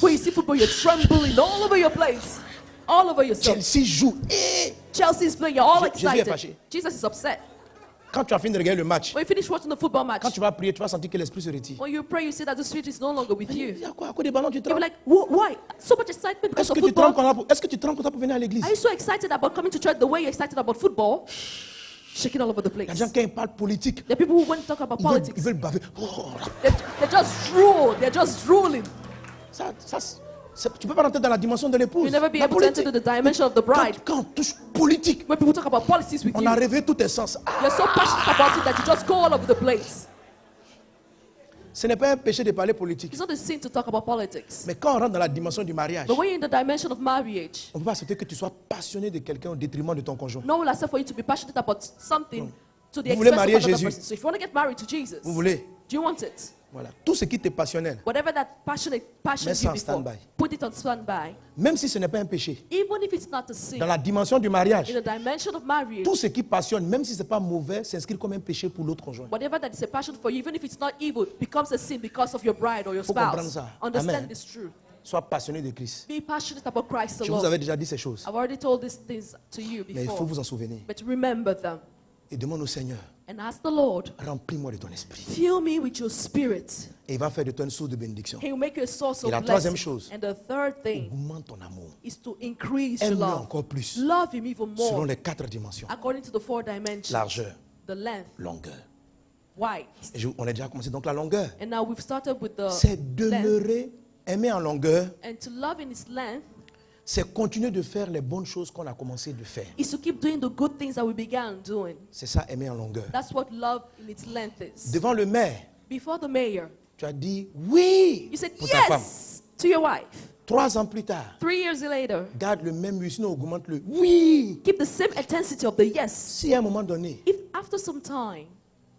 When you see football, you're trembling all over your place, all over yourself. Chelsea joue. Et Chelsea's playing, you're all Jésus est excited. fâché. Jesus is upset. quand tu as fini de regarder le match, When you finish watching the football match, quand tu vas prier, tu vas sentir que l'esprit se retire. when you pray, you see that the Spirit is no longer with Il you. y a quoi? À cause des ballons, tu You'll be trembles. like, why? So much excitement because Est-ce of que tu trembles football? quand est-ce que tu trembles quand tu pour venir à l'église? Are you so excited about coming to church the way you're excited about football? Shaking all over the Il y a place. des gens, quand ils parlent politique, There are people who want to talk about ils veulent, politics. ils veulent baver. Oh, They just drool. They're just drooling. ça, Tu ne peux pas rentrer dans la dimension de l'épouse. You'll never be La able to enter politique. to the dimension of the bride. Quand on touche politique, When people talk about politics with on you, a rêvé tout essence. you're so passionate about it that you just go all over the place. Ce n'est pas un péché de parler politique. It's not a sin to talk about politics. Mais quand on rentre dans la dimension du mariage, But when you're in the dimension of marriage, on ne peut pas accepter que tu sois passionné de quelqu'un au détriment de ton conjoint. no one will accept for you to be passionate about something to the Vous voulez expense marier of another Jésus? person. So if you want to get married to Jesus, Vous voulez? do you want it? Voilà. Tout ce qui t'est passionnel, Whatever that passion Mets you ça en before, stand-by. put it on standby. même si ce n'est pas un péché, Even if it's not a sin, dans la dimension du in mariage, the dimension of marriage, tout ce qui passionne, même si ce n'est pas mauvais, s'inscrit comme un péché pour l'autre conjoint. whatever that is a passion for you, even if it's not evil, becomes a sin because of your bride or your Faut comprendre spouse. ça. Understand Amen. this true. Sois passionné de Christ. Be passionate about Christ Je vous alone. avais déjà dit ces choses, I've already told these things to you mais il faut before, vous en souvenir. but remember them Et demande au Seigneur, and ask the Lord, remplis-moi de ton esprit. fill me with your spirit. Et il va faire de toi une source de bénédiction. He will make you a source of Et la troisième blessing. chose, And the third thing augmente ton amour. is to increase your Aime-le love. encore plus, Love him even selon more les 4 dimensions. according to the 4 dimensions. Largeur, The length, longueur. width. Et on a déjà commencé. Donc la longueur, And now we've started with the c'est length. demeurer, aimer en longueur, And to love in its length c'est continuer de faire les bonnes choses qu'on a commencé de faire. is to keep doing the good things that we began doing. C'est ça, aimer en longueur. That's what love in its length is. Devant le maire, Before the mayor, tu as dit oui you said pour ta femme. yes to your wife. 3 ans plus tard, 3 years later, garde le même oui, sinon augmente le oui. keep the same intensity of the yes. Si à un moment donné, If after some time,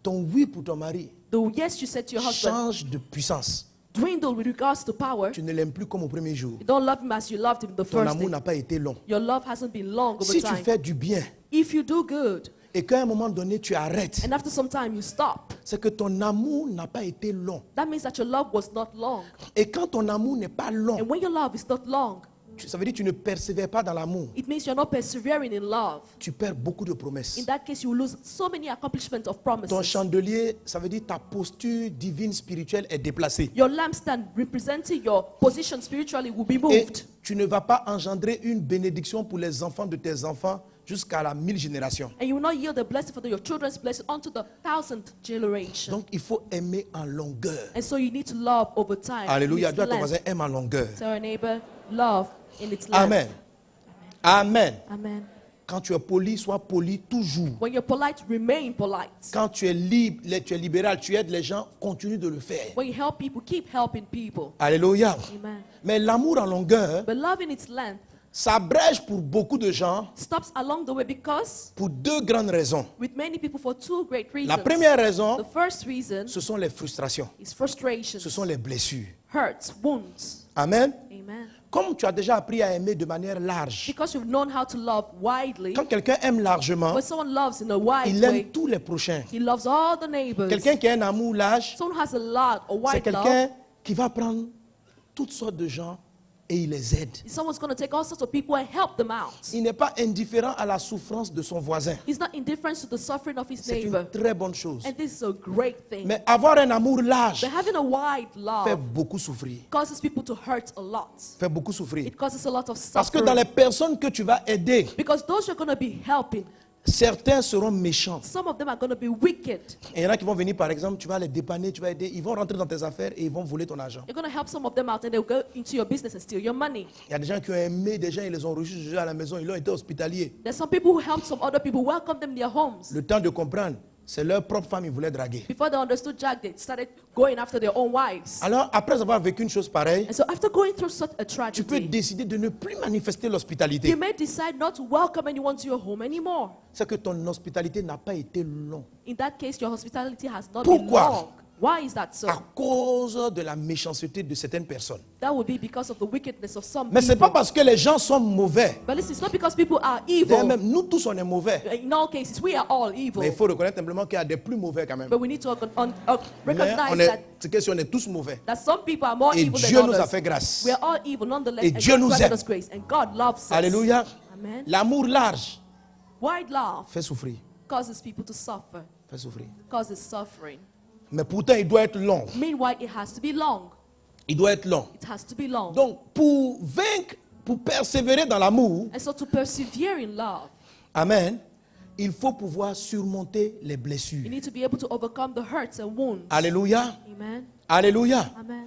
ton oui pour ton mari the yes you said to your husband change de puissance, dwindle with regards to power, tu ne l'aimes plus comme au premier jour. you don't love him as you loved him the Ton first amour day. n'a pas été long. Your love hasn't been long over Si tu time. fais du bien If you do good, et qu'à un moment donné tu arrêtes, and after some time you stop, c'est que ton amour n'a pas été long. that means that your love was not long. Et quand ton amour n'est pas long, And when your love is not long, ça veut dire que tu ne persévères pas dans l'amour. it means you're not persevering in love. Tu perds beaucoup de promesses. In that case, you will lose so many accomplishments of Ton promises. chandelier, ça veut dire ta posture divine spirituelle est déplacée. Your lampstand representing your position spiritually will be Et moved. tu ne vas pas engendrer une bénédiction pour les enfants de tes enfants jusqu'à la 1000 génération. And you will not yield a blessing for your children's blessing unto the 1000th generation. Donc il faut aimer en longueur. And so you need to love over time. Alléluia. In its Dis à ton length. voisin, aime en longueur. Tell your neighbor, love in its length. Amen. Amen. Amen. Quand tu es poli, sois poli toujours. When you're polite, remain polite. Quand tu es libre, tu es libéral, tu aides les gens, continue de le faire. When you help people, keep helping people. Alléluia. Amen. Mais l'amour en longueur, But love in its length ça brèche pour beaucoup de gens stops along the way because, pour 2 grandes raisons. with many people, for 2 great reasons. La première raison, The first reason ce sont les frustrations, is frustration, ce sont les blessures. hurts, wounds. Amen. Amen. Comme tu as déjà appris à aimer de manière large, Because you've known how to love widely, quand quelqu'un aime largement, when someone loves in a wide il aime way, tous les prochains. he loves all the neighbors. Quelqu'un qui a un amour large, Someone who has a lot, a c'est wide love, quelqu'un qui va prendre toutes sortes de gens et il les aide. someone's going to take all sorts of people and help them out. Il n'est pas indifférent à la souffrance de son voisin. He's not indifferent to the suffering of his C'est une neighbor. très bonne chose. And this is a great thing. Mais avoir un amour large But having a wide fait love beaucoup souffrir. causes people to hurt a lot. Fait beaucoup souffrir. It causes a lot of Parce que suffering. dans les personnes que tu vas aider, Because those you're going to be helping, certains seront méchants. some of them are going to be wicked. Et il y en a qui vont venir, par exemple, tu vas les dépanner, tu vas aider, ils vont rentrer dans tes affaires et ils vont voler ton argent. You're going to help some of them out and they'll go into your business and steal your money. Il y a des gens qui ont aimé des gens, ils les ont reçus à la maison, ils ont été hospitaliers. There's some people who help some other people, welcome them in their homes. Le temps de comprendre, c'est leur propre femme, ils voulaient draguer. Before they understood Jack, they started going after their own wives. Alors, après avoir vécu une chose pareille, And so after going through such a tu peux tragedy, décider de ne plus manifester you l'hospitalité. may decide not to welcome anyone to your home anymore. C'est que ton hospitalité n'a pas été longue. In that case, your hospitality has not been Pourquoi? long. Why is that so? À cause de la méchanceté de certaines personnes. That would be because of the wickedness of some Mais ce n'est pas people. parce que les gens sont mauvais. But listen, it's not because people are D'ailleurs, evil. même nous tous, on est mauvais. In all cases, we are all evil. Mais il faut reconnaître simplement qu'il y a des plus mauvais quand même. But we need to Mais recognize c'est que si on est tous mauvais. that some people are more Et evil Dieu than nous a others. fait grâce. We are all evil nonetheless. Et And Dieu God nous granted aime. us grace. And God loves us. Alléluia. Amen. L'amour large Wide love fait souffrir. causes people to suffer. Fait souffrir. Causes suffering. Mais pourtant, il doit être long. Meanwhile, it has to be long. Il doit être long. It has to be long. Donc, pour vaincre, pour persévérer dans l'amour, And so to persevere in love, amen, il faut pouvoir surmonter les you blessures. need to be able to overcome the hurts and wounds. Alléluia. Amen. Alléluia. Amen.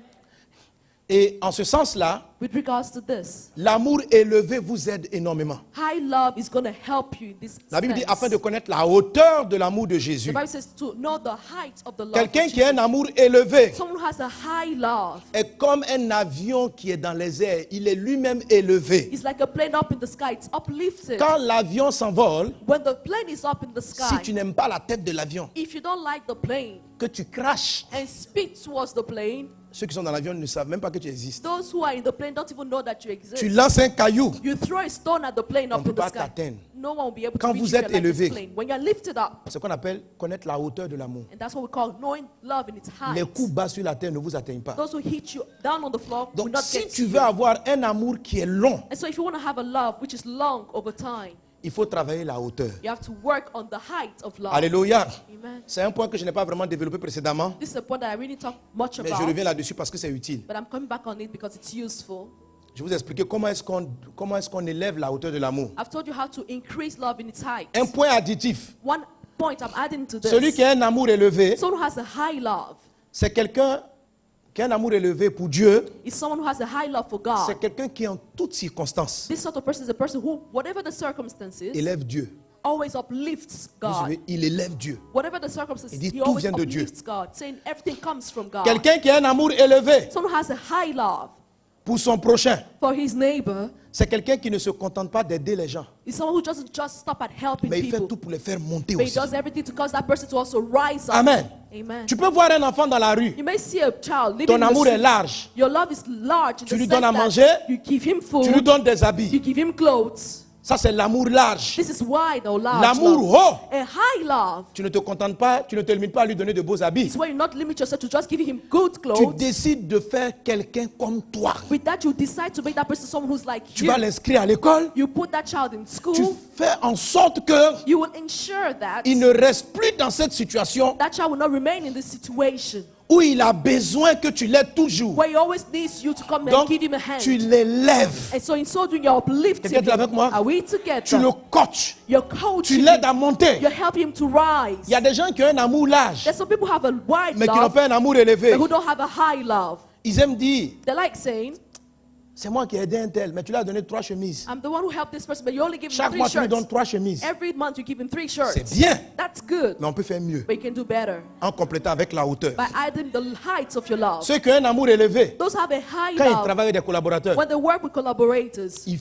Et en ce sens-là, With regards to this, l'amour élevé vous aide énormément. high love is going to help you in this La Bible dit sense. afin de connaître la hauteur de l'amour de The Jésus. Bible says to know the height of the love. Quelqu'un of qui a Jesus. un amour élevé Someone who has a high love est comme un avion qui est dans les airs. Il est lui-même élevé. is like a plane up in the sky. It's uplifted. Quand l'avion s'envole, When the plane is up in the si sky, tu n'aimes pas la tête de l'avion, if you don't like the plane que tu craches, and speak towards the plane, ceux qui sont dans l'avion ne savent même pas que tu existes. those who are in the plane don't even know that you exist. Tu lances un caillou. You throw a stone at the plane On up ne in peut the pas sky. t'atteindre. No one will be able Quand to reach vous you êtes like this élevé. plane. When you're lifted up, C'est ce qu'on appelle connaître la hauteur de l'amour. and that's what we call knowing love in its Les height. coups bas sur la terre ne vous atteignent pas. Those who hit you down on the floor will Donc not si get tu to veux you. avoir un amour qui est long, And so if you want to have a love which is long over time, il faut travailler la hauteur. you have to work on the height of love. Alléluia. Amen. C'est un point que je n'ai pas vraiment développé précédemment, This is a point that I really talk much mais je about, reviens là-dessus parce que c'est utile. but I'm coming back on it because it's useful. Je vais vous expliquer comment est-ce qu'on élève la hauteur de l'amour. I've told you how to increase love in its height. Un point additif. One point I'm adding to this. Celui qui a un amour élevé, Someone who has a high love c'est quelqu'un qui a un amour élevé pour Dieu. is someone who has a high love for God. C'est quelqu'un qui, en toutes circonstances, This sort of person is a person who, whatever the circumstances, élève Dieu. always uplifts Vous God. savez, il élève Dieu. Whatever the circumstances, Il dit, he tout always vient de Dieu. uplifts God, saying everything comes from God. Quelqu'un qui a un amour élevé Someone who has a high love pour son prochain, for his neighbor c'est quelqu'un qui ne se contente pas d'aider les gens, is someone who doesn't just stop at helping mais il fait people, tout pour les faire monter but he aussi. does everything to cause that person to also rise up. Amen. Amen. Tu peux voir un enfant dans la rue, You may see a child living ton in the amour est streets. large, Your love is large in Tu the lui sense donnes à that manger, you give him tu lui food, donnes des you habits. give him clothes. Ça, c'est l'amour large. This is wide or large L'amour love. haut, A high love tu ne te contentes pas, tu ne te limites pas à lui donner de beaux habits. is where you not limit yourself to just giving him good Tu clothes. décides de faire quelqu'un comme toi. With that, you decide to make that person someone who's like Tu you. vas l'inscrire à l'école, You put that child in tu school. fais en sorte que You will ensure that il ne reste plus dans cette situation that child will not remain in this situation où il a besoin que tu l'aides toujours. where he always needs you to come and Donc, give him a hand. tu l'élèves, And so in so doing, you're uplifting Quelqu'un est him. avec moi? Are we together? tu le coaches, You're tu coaching l'aides him. à monter. You're helping him to rise. Il y a des gens qui ont un amour large, There's some people who have a wide mais qui n'ont love, pas un amour élevé. but who don't have a high love. Ils aiment dire, They're like saying, c'est moi qui ai aidé un tel, mais tu lui as donné 3 chemises. I'm the one who helped this person, but you only give him Chaque 3 mois, tu lui shirts. donnes 3 chemises. Every month you give him 3 shirts. C'est bien, That's good, mais on peut faire mieux but you can do better en complétant avec la hauteur. by adding the heights of your love. Ceux qui ont un amour élevé, Those who have a high quand ils love, travaillent avec des collaborateurs, when they work with collaborators, ils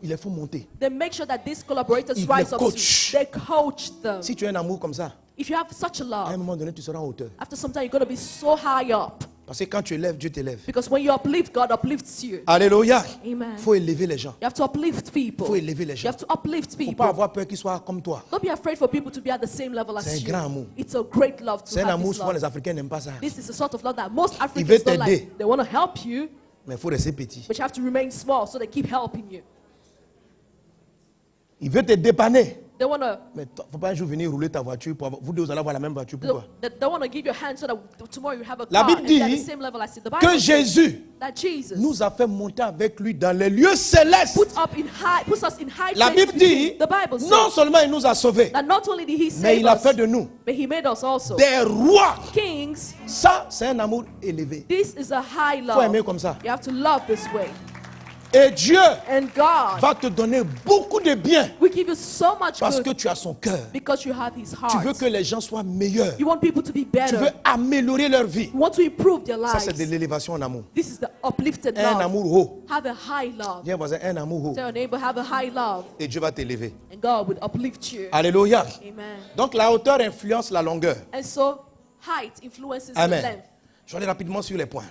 les font monter. they make sure that these collaborators Ils rise les up coachent. to. They coach them. Si tu as un amour comme ça, If you have such a à un love, moment donné, tu seras en hauteur. after some time you're going to be so high up. Parce que quand tu élèves, Dieu t'élève. Because when you uplift, God uplifts you. Alléluia. Amen. Il faut élever les gens. You have to uplift people. Faut élever les You gens. have to uplift Il ne faut people. pas avoir peur qu'ils soient comme toi. Don't be afraid for people to be at the same level C'est un as you. grand amour. It's a great love to C'est un have amour, this souvent love. les Africains n'aiment pas ça. This is the sort of love that most veut Africans don't t'aider. like. They want to help you, Mais il faut rester petit. but you have to remain small, so they keep helping you. Il veut te dépanner. They want to Mais il ne faut pas un jour venir rouler ta voiture. Vous deux, vous allez avoir la même voiture. Pourquoi? they want to give you a hand so that tomorrow you have a La car Bible and you're at dit the same level as you. The Bible Que says Jésus that Jesus nous a fait monter avec lui dans les lieux célestes. puts us in high La places Bible with dit, him. The Bible says non seulement il nous a sauvés, that not only did he mais save il a us, fait de nous but he made us also des rois. kings. Ça, c'est un amour élevé. This is a high Il faut aimer love. comme ça. You have to love this way. Et Dieu And God va te donner beaucoup de bien will give you so much parce good que tu as son cœur. because you have his Tu veux heart. que les gens soient meilleurs. You want people to be Tu better. veux améliorer leur vie. You want to improve their Ça, c'est lives. de l'élévation en amour. This is the uplifted Un love. amour haut. Have a high love. Viens, voisin, un amour haut. Tell your neighbor, have a high love. Et Dieu va t'élever. And God will uplift you. Alléluia. Amen. Donc, la hauteur influence la longueur. And so, height influences the Amen. length. Je vais aller rapidement sur les points.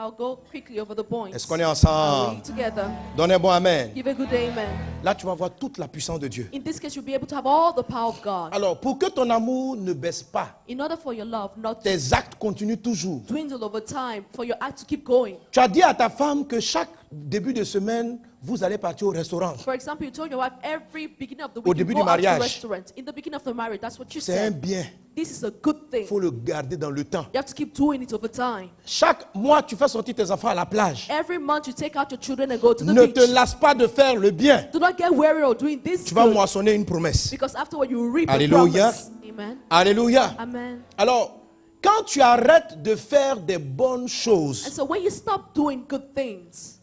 I'll go quickly over the points. Est-ce qu'on est Are ensemble? we together? Donnez un bon amen. Give a good amen. Là, tu vas voir toute la puissance de Dieu. In this case, you'll be able to have all the power of God. Alors, pour que ton amour ne baisse pas, In order for your love not to tes actes continuent toujours. dwindle over time, for your act to keep going. Tu as dit à ta femme que chaque début de semaine, vous allez partir au restaurant. For example, you told your wife every beginning of the Au week you début go du out to a mariage. restaurant. In the beginning of the marriage, that's what you C'est un said. bien. This is a good thing. Il faut le garder dans le temps. You have to keep doing it over time. Chaque mois, tu fais sortir tes enfants à la plage. Every month you take out your children and go to the Ne beach. te lasse pas de faire le bien. Do not get weary of doing this Tu vas good, moissonner une promesse. because afterward you will reap a Alléluia. promise. Amen. Alléluia. Amen. Alors, Quand tu arrêtes de faire des bonnes And choses, so when you stop doing good things,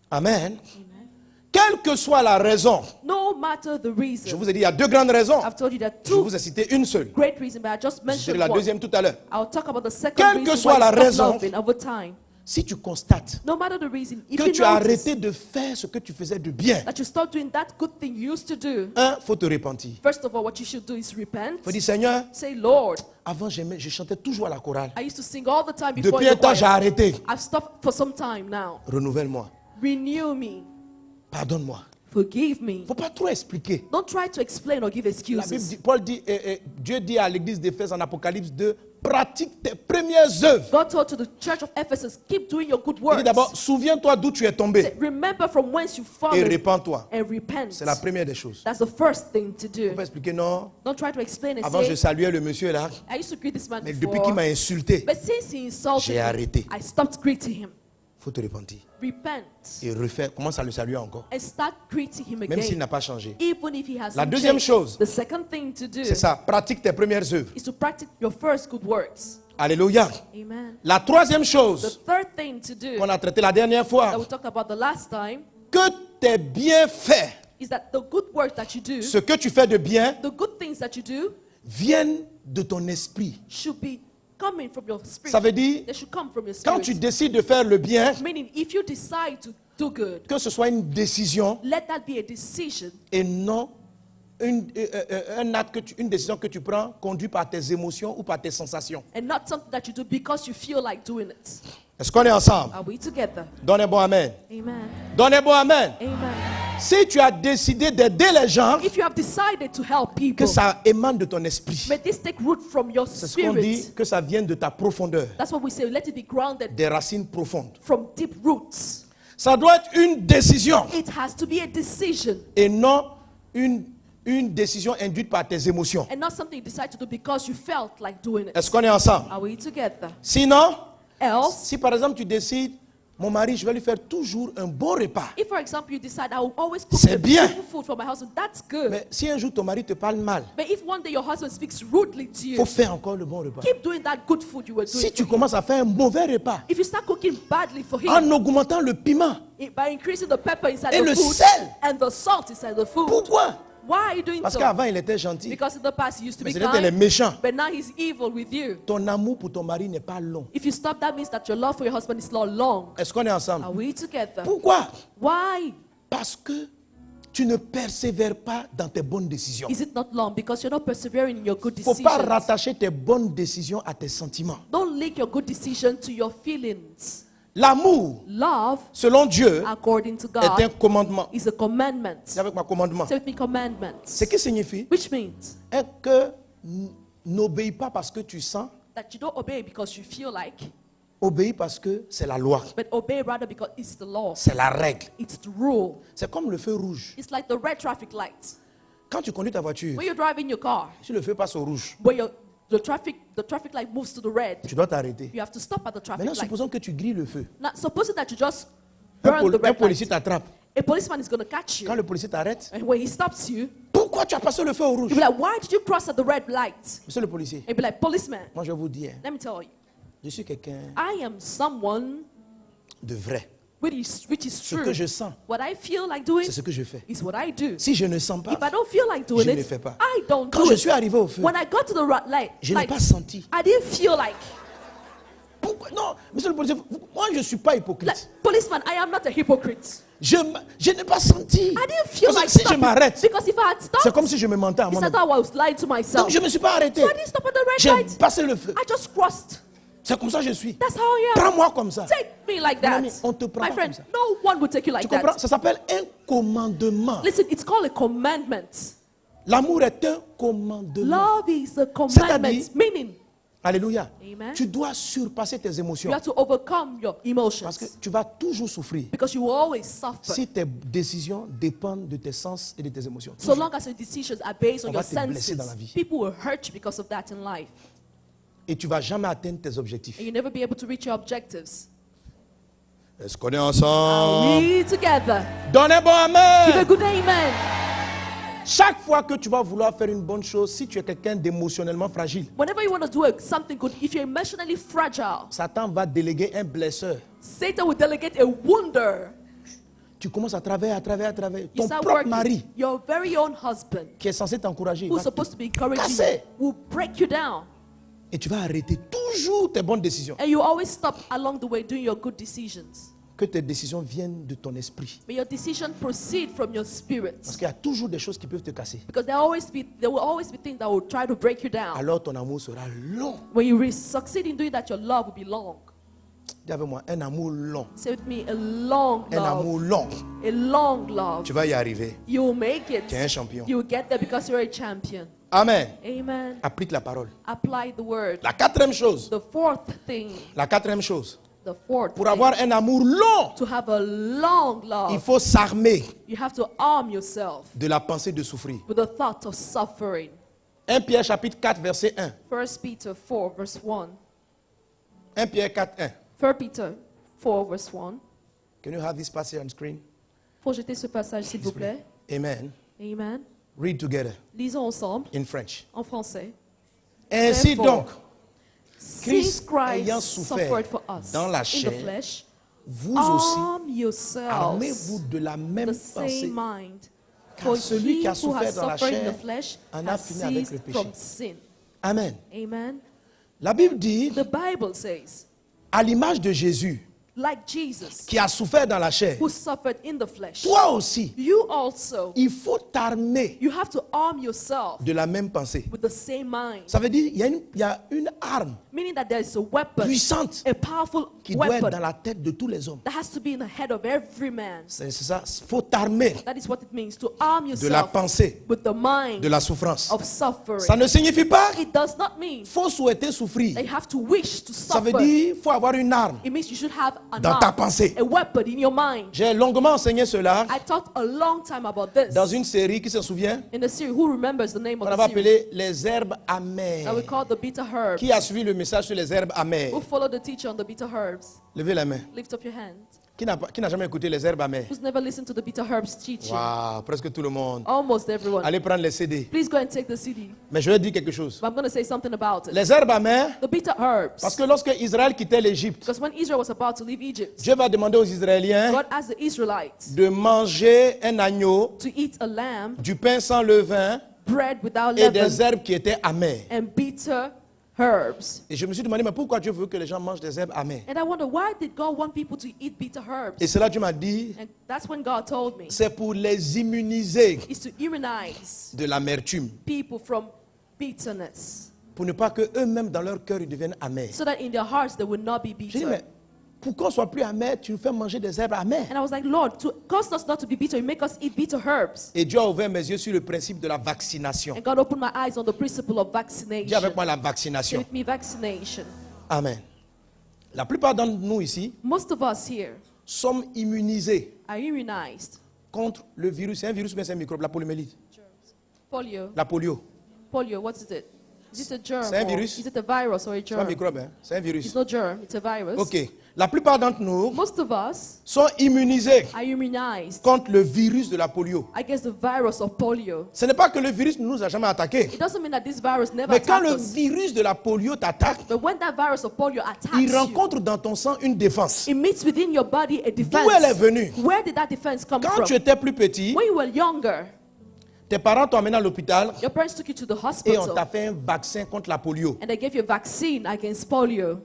amen, quelle que soit la raison, no matter the je reason, vous ai dit, il y a deux grandes raisons. I've told you there are Je two vous ai cité une seule. great reasons, but I just Je dirai mentioned la one. deuxième tout à l'heure. I'll talk about the second Quelle que reason soit why la you stop raison, loving over time. Si tu constates No matter the reason, if que you tu as notice arrêté de faire ce que tu faisais de bien, that you stop doing that good thing you used to do, il faut te repentir. first of all, what you should do is repent. Il faut dire, Seigneur, Say, Lord, avant je chantais toujours à la chorale. I used to sing all the time before Depuis un the temps, j'ai choir. arrêté. I've stopped for some time now. Renouvelle-moi. Renew me. Pardonne-moi. Forgive me. Il ne faut pas trop expliquer. Don't try to explain or give La Bible excuses. dit, Paul dit, Dieu dit à l'église d'Éphèse en Apocalypse 2, pratique tes premières œuvres. God told to the church of Ephesus, keep doing your good Il dit works. d'abord, souviens-toi d'où tu es Say, tombé remember from whence you et fallen répands-toi. and repent. C'est la première des choses. That's the first thing to Il ne faut do. pas expliquer, non. Don't try to explain and Avant, je say, saluais le monsieur là, I used to greet this man mais depuis qu'il m'a before, insulté, but since he insulted j'ai me, arrêté. I stopped greeting him. Il faut te repentir. Repent Et refaire, commence à le saluer encore. and start greeting him Même s'il again, n'a pas changé. even if he has La not deuxième changed. chose, The second thing to do c'est ça, pratique tes premières œuvres. is to practice your first good works. Alléluia. Amen. La troisième The chose third thing to do qu'on a traité la dernière that fois, we talked about the last time que tes bienfaits, is that the good work that you do, ce que tu fais de bien, the good things that you do, viennent de ton esprit. should be coming from your spirit. Ça veut dire, They should come from your quand tu spirit. décides de faire le bien, Meaning, if you decide to do good, que ce soit une décision let that be a decision et non un acte une décision que tu prends conduit par tes émotions ou par tes sensations. and not something that you do because you feel like doing it. Est-ce qu'on est ensemble? Are we together? Donnez bon amen. Amen. Donnez bon amen. Amen. Si tu as décidé d'aider les gens, If you have decided to help que people, ça émane de ton esprit. may this take root from your C'est ce qu'on dit, spirit. que ça vienne de ta profondeur, That's what we say. Let it be grounded des racines profondes. from deep roots. Ça doit être une décision It has to be a decision et non une décision induite par tes émotions. and not something you decide to do because you felt like doing it. Est-ce qu'on est ensemble? Are we together? Sinon, Else, si par exemple tu décides, mon mari, je vais lui faire toujours un bon repas. if for example you decide I will always cook C'est a bien. beautiful food for my husband, that's good. Mais si un jour ton mari te parle mal, But if one day your husband speaks rudely to il you, faut faire encore le bon repas. keep doing that good food you were doing. Si tu for him. commences à faire un mauvais repas If you start cooking badly for him en augmentant le piment, by increasing the pepper inside Et the le food sel. and the salt inside the food, pourquoi? why are you doing Parce so? qu'avant il était gentil, Because in the past he used to mais be c'était les kind, méchants. but now he's evil with you. Ton amour pour ton mari n'est pas long. If you stop, that means that your love for your husband is not long. Est-ce qu'on est ensemble? Are we together? Pourquoi? Why? Parce que tu ne persévères pas dans tes bonnes décisions. Is it not long? Because you're not persevering in your good Il ne faut pas decisions. rattacher tes bonnes décisions à tes sentiments. Don't link your good decision to your feelings. L'amour, Love, selon Dieu, according to est un God, commandement. is a commandment. C'est avec ma commandement. Say with me, commandments. Ce qui signifie Which means que n'obéis pas parce que tu sens, that you don't obey because you feel like, obéis parce que c'est la loi, but obey rather because it's the law. c'est la règle. It's the rule. C'est comme le feu rouge. It's like the red traffic light. Quand tu conduis ta voiture, When you're driving your car, si le feu passe au rouge, when the traffic light moves to the red, tu dois t'arrêter. you have to stop at the traffic Maintenant, light. supposons que tu grilles le feu. Now, supposing that you just Un, burn the un red policier light, t'attrape. a policeman is going to catch you. Quand le policier t'arrête, And when he stops you, pourquoi tu as passé le feu au rouge? you'll be like, why did you cross at the red light? Monsieur le policier, And you'll be like, policeman, moi je vais vous dire, let me tell you, je suis quelqu'un I am someone de vrai. which is Ce true. que je sens, What I feel like doing c'est ce que je fais. is what I do. Si je ne sens pas, If I don't feel like doing je ne le it, fais pas. I don't Quand do je it. suis arrivé au feu, When I got to the red light, je n'ai pas senti. I didn't feel like, Pourquoi? Non, monsieur le policier, moi je ne suis pas hypocrite. policeman, I am not a hypocrite. Je n'ai pas senti. I didn't feel Parce que like si je stopping. m'arrête, Because if I had stopped, c'est comme si je me mentais à it's moi-même. as though I was lying to myself. Donc je ne me suis pas arrêté. So I didn't stop at the red J'ai light. passé le feu. I just crossed. C'est comme ça que je suis. That's how I am. Prends-moi comme ça. Take me like Mon that. ami, on te prend My pas friend, comme ça. no one will take you like Tu comprends? that. Ça s'appelle un commandement. Listen, it's called a commandment. L'amour est un commandement. Love is a commandment. C'est-à-dire- Meaning, Alléluia. Amen. Tu dois surpasser tes you émotions. have to overcome your emotions. Parce que tu vas toujours souffrir Because you will always suffer. si tes décisions dépendent de tes sens et de tes émotions. So long as your decisions are based on On your va te blesser senses, dans la vie. people will hurt you because of that in life. Et tu vas jamais atteindre tes objectifs. And you'll never be able to reach your objectives. Est-ce qu'on est Are ensemble? we together? Donnez bon Give a amen. good amen. Chaque fois que tu vas vouloir faire une bonne chose, si tu es quelqu'un d'émotionnellement fragile, Whenever you want to do something good, if you're emotionally fragile, Satan va déléguer un blesseur. Satan will delegate a wonder. Tu commences à travailler. You Ton start propre working. mari, Your very own husband, qui est censé t'encourager, who's supposed to be encouraging you, casser. will break you down. Et tu vas arrêter toujours tes bonnes décisions. And you always stop along the way doing your good decisions. Que tes décisions viennent de ton esprit. But your decision proceed from your spirit. Parce qu'il y a toujours des choses qui peuvent te casser. Because there will always be things that will try to break you down. Alors ton amour sera long. When you succeed in doing that, your love will be long. Dis avec moi, un amour long. Say with me, a long Un amour love. long. A long love. Tu vas y arriver. You will make it. Tu es un champion. You will get there because you're a champion. Amen. Amen. Applique la parole. Apply the word. La quatrième chose. The fourth thing. La quatrième chose. The fourth Pour thing. avoir un amour long, To have a long il love, faut s'armer you have to arm yourself de la pensée de souffrir. with the thought of suffering. 1 Pierre chapitre 4 verset 1. 1 Peter 4 verse 1. 1 Pierre 4 1. 1 Peter 4 verse 1. Can you have this passage on screen? Faut jeter ce passage s'il vous plaît. Amen. Amen. Read together Lisons ensemble in French. en français. Ainsi Therefore, donc, Since ayant Christ souffert suffered for us dans la in the chair, flesh, vous aussi, arm yourselves armez-vous de la même the same pensée. mind. Car For celui he qui a who souffert has dans la suffered in chair the flesh en a has fini avec le ceased péché. from sin. Amen. Amen. La Bible dit, The Bible says, à l'image de Jésus, like Jesus, qui a souffert dans la chair, who suffered in the flesh, toi aussi, you also, il faut t'armer you have to arm yourself de la même pensée. with the same mind. Ça veut dire il y a une arme Meaning that there is a weapon, puissante a powerful qui doit être weapon dans la tête de tous les hommes. that has to be in the head of every man. C'est ça, il faut t'armer That is what it means to arm de la yourself pensée with the mind de la souffrance. of suffering. Ça ne signifie pas It does not mean qu'il faut souhaiter souffrir. that you have to wish to Ça veut suffer. dire qu'il faut avoir une arme It means you should have an dans ta arm, pensée. a weapon in your mind. J'ai longuement enseigné cela I talked a long time about this dans une série qui se souvient. in a series. Who remembers the name On of avait the series? appelé les herbes amères. That we call the bitter herbs. Qui a suivi le message sur les herbes amères? Who followed the teacher on the bitter herbs? Levez la main. Lift up your hand. Qui n'a jamais écouté les herbes amères? Who's never listened to the bitter herbs teaching? Waouh, presque tout le monde. Almost everyone. Allez prendre les CD. Please go and take the CD. Mais je vais dire quelque chose. But I'm going to say something about it. Les herbes amères, The bitter herbs. parce que lorsque Israël quittait l'Égypte, Because when Israel was about to leave Egypt, Dieu va demander aux Israéliens God asked the Israelites de manger un agneau, to eat a lamb, du pain sans levain bread without et des leaven, herbes qui étaient amères. and bitter herbs. Et je me suis demandé, mais pourquoi Dieu veut que les gens mangent des herbes amères? And I wonder, why did God want people to eat bitter herbs? Et cela, Dieu m'a dit, And that's when God told me, c'est pour les immuniser is to immunize de l'amertume, people from bitterness, pour ne pas que eux-mêmes dans leur cœur ils deviennent amers. so that in their hearts they would not be J'ai dit, mais bitter. pour qu'on soit plus amer, tu nous fais manger des herbes amères. And I was like, Lord, to cause us not to be bitter, you make us eat bitter herbs. Et Dieu a ouvert mes yeux sur le principe de la vaccination. And God opened my eyes on the principle of Dis vaccination. avec moi la Say vaccination. with me, vaccination. Amen. La plupart d'entre nous ici Most of us here sommes immunisés are immunized. contre le virus. C'est un virus ou bien c'est un microbe? La poliomyélite. Polio. La polio. Polio, what is it? Is it a germ? C'est un or virus. Is it a virus or a C'est pas un germ? microbe, hein? C'est un It's virus. not germ, it's a virus. Ok. La plupart d'entre nous Most of us sont immunisés are immunized contre le virus de la polio. against the virus of polio. Ce n'est pas que le virus ne nous a jamais attaqués. It doesn't mean that this virus never Mais quand attacked le us. virus de la polio t'attaque, But when that virus of polio attacks il you, rencontre dans ton sang une défense. it meets within your body a defense. D'où elle est venue? Where did that defense come Quand from? tu étais plus petit, When you were younger, tes parents t'ont amené à l'hôpital your parents took you to the et on hospital t'a fait un vaccin contre la polio. and they gave you a vaccine against polio.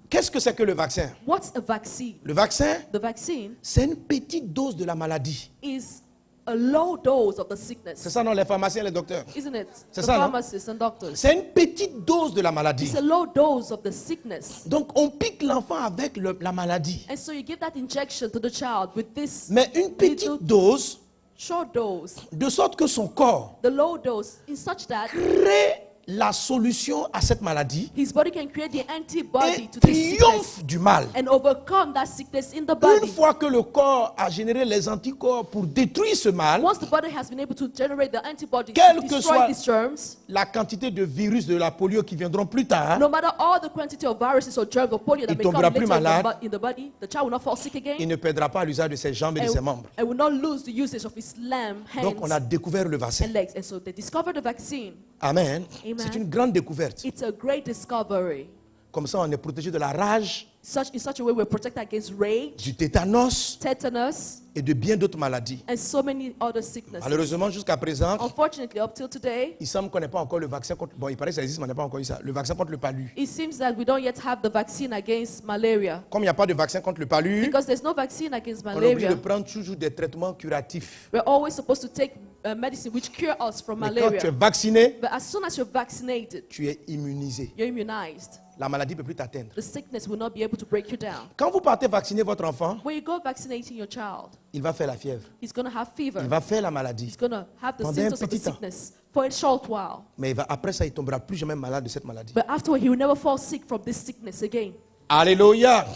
Qu'est-ce que c'est que le vaccin? What's a vaccine? Le vaccin, The vaccine c'est une petite dose de la maladie. is a low dose of the C'est sickness, ça, non, les pharmaciens et les docteurs. isn't it? C'est The ça, non? pharmacists and doctors. C'est une petite dose de la maladie. It's a low dose of the sickness. Donc, on pique l'enfant avec la maladie. And so you give that injection to the child with this Mais une petite dose, short dose, de sorte que son corps the low dose, in such that crée la solution à cette maladie his body can create the antibody et to this sickness triomphe du mal. and overcome that sickness in the Une body. fois que le corps a généré les anticorps pour détruire ce mal, Once the body has been able to generate the antibodies Quel to que destroy soit- these germs, la quantité de virus de la polio qui viendront plus tard, no matter all the quantity of viruses or germs of polio that Il may come tombera later plus malade. in the body, the child will not fall sick il again ne perdra pas l'usage de ses jambes et de ses membres. and will not lose the usage of his limb, Donc on a hands, découvert le vaccin. and legs. And so they discovered the vaccine. Amen. Amen. C'est une grande découverte. It's a great discovery. Comme ça, on est protégé de la rage, In such a way, we're protected against rage, du tétanos tetanus, et de bien d'autres maladies. and so many other sicknesses. Malheureusement, jusqu'à présent, Unfortunately, up till today, il semble qu'on n'ait pas encore le vaccin contre... Bon, il paraît que ça existe, mais on n'a pas encore eu ça. Le vaccin contre le palu. it seems that we don't yet have the vaccine against malaria. Comme il n'y a pas de vaccin contre le palu, Because there's no vaccine against on est obligé de malaria, prendre toujours des traitements curatifs. we're always supposed to take medicine which cure us from Mais quand tu es malaria. vacciné, But as soon as you're vaccinated, tu es immunisé. you're immunized. La maladie ne peut plus t'atteindre. The sickness will not be able to break you down. Quand vous partez vacciner votre enfant, When you go vaccinating your child, il va faire la fièvre. he's going to have fever. Il va faire la maladie. He's going to have the Pendant un symptoms of the petit temps. sickness for a short while. Mais après ça, il ne tombera plus jamais malade de cette maladie. But afterward, he will never fall sick from this sickness again. Alléluia.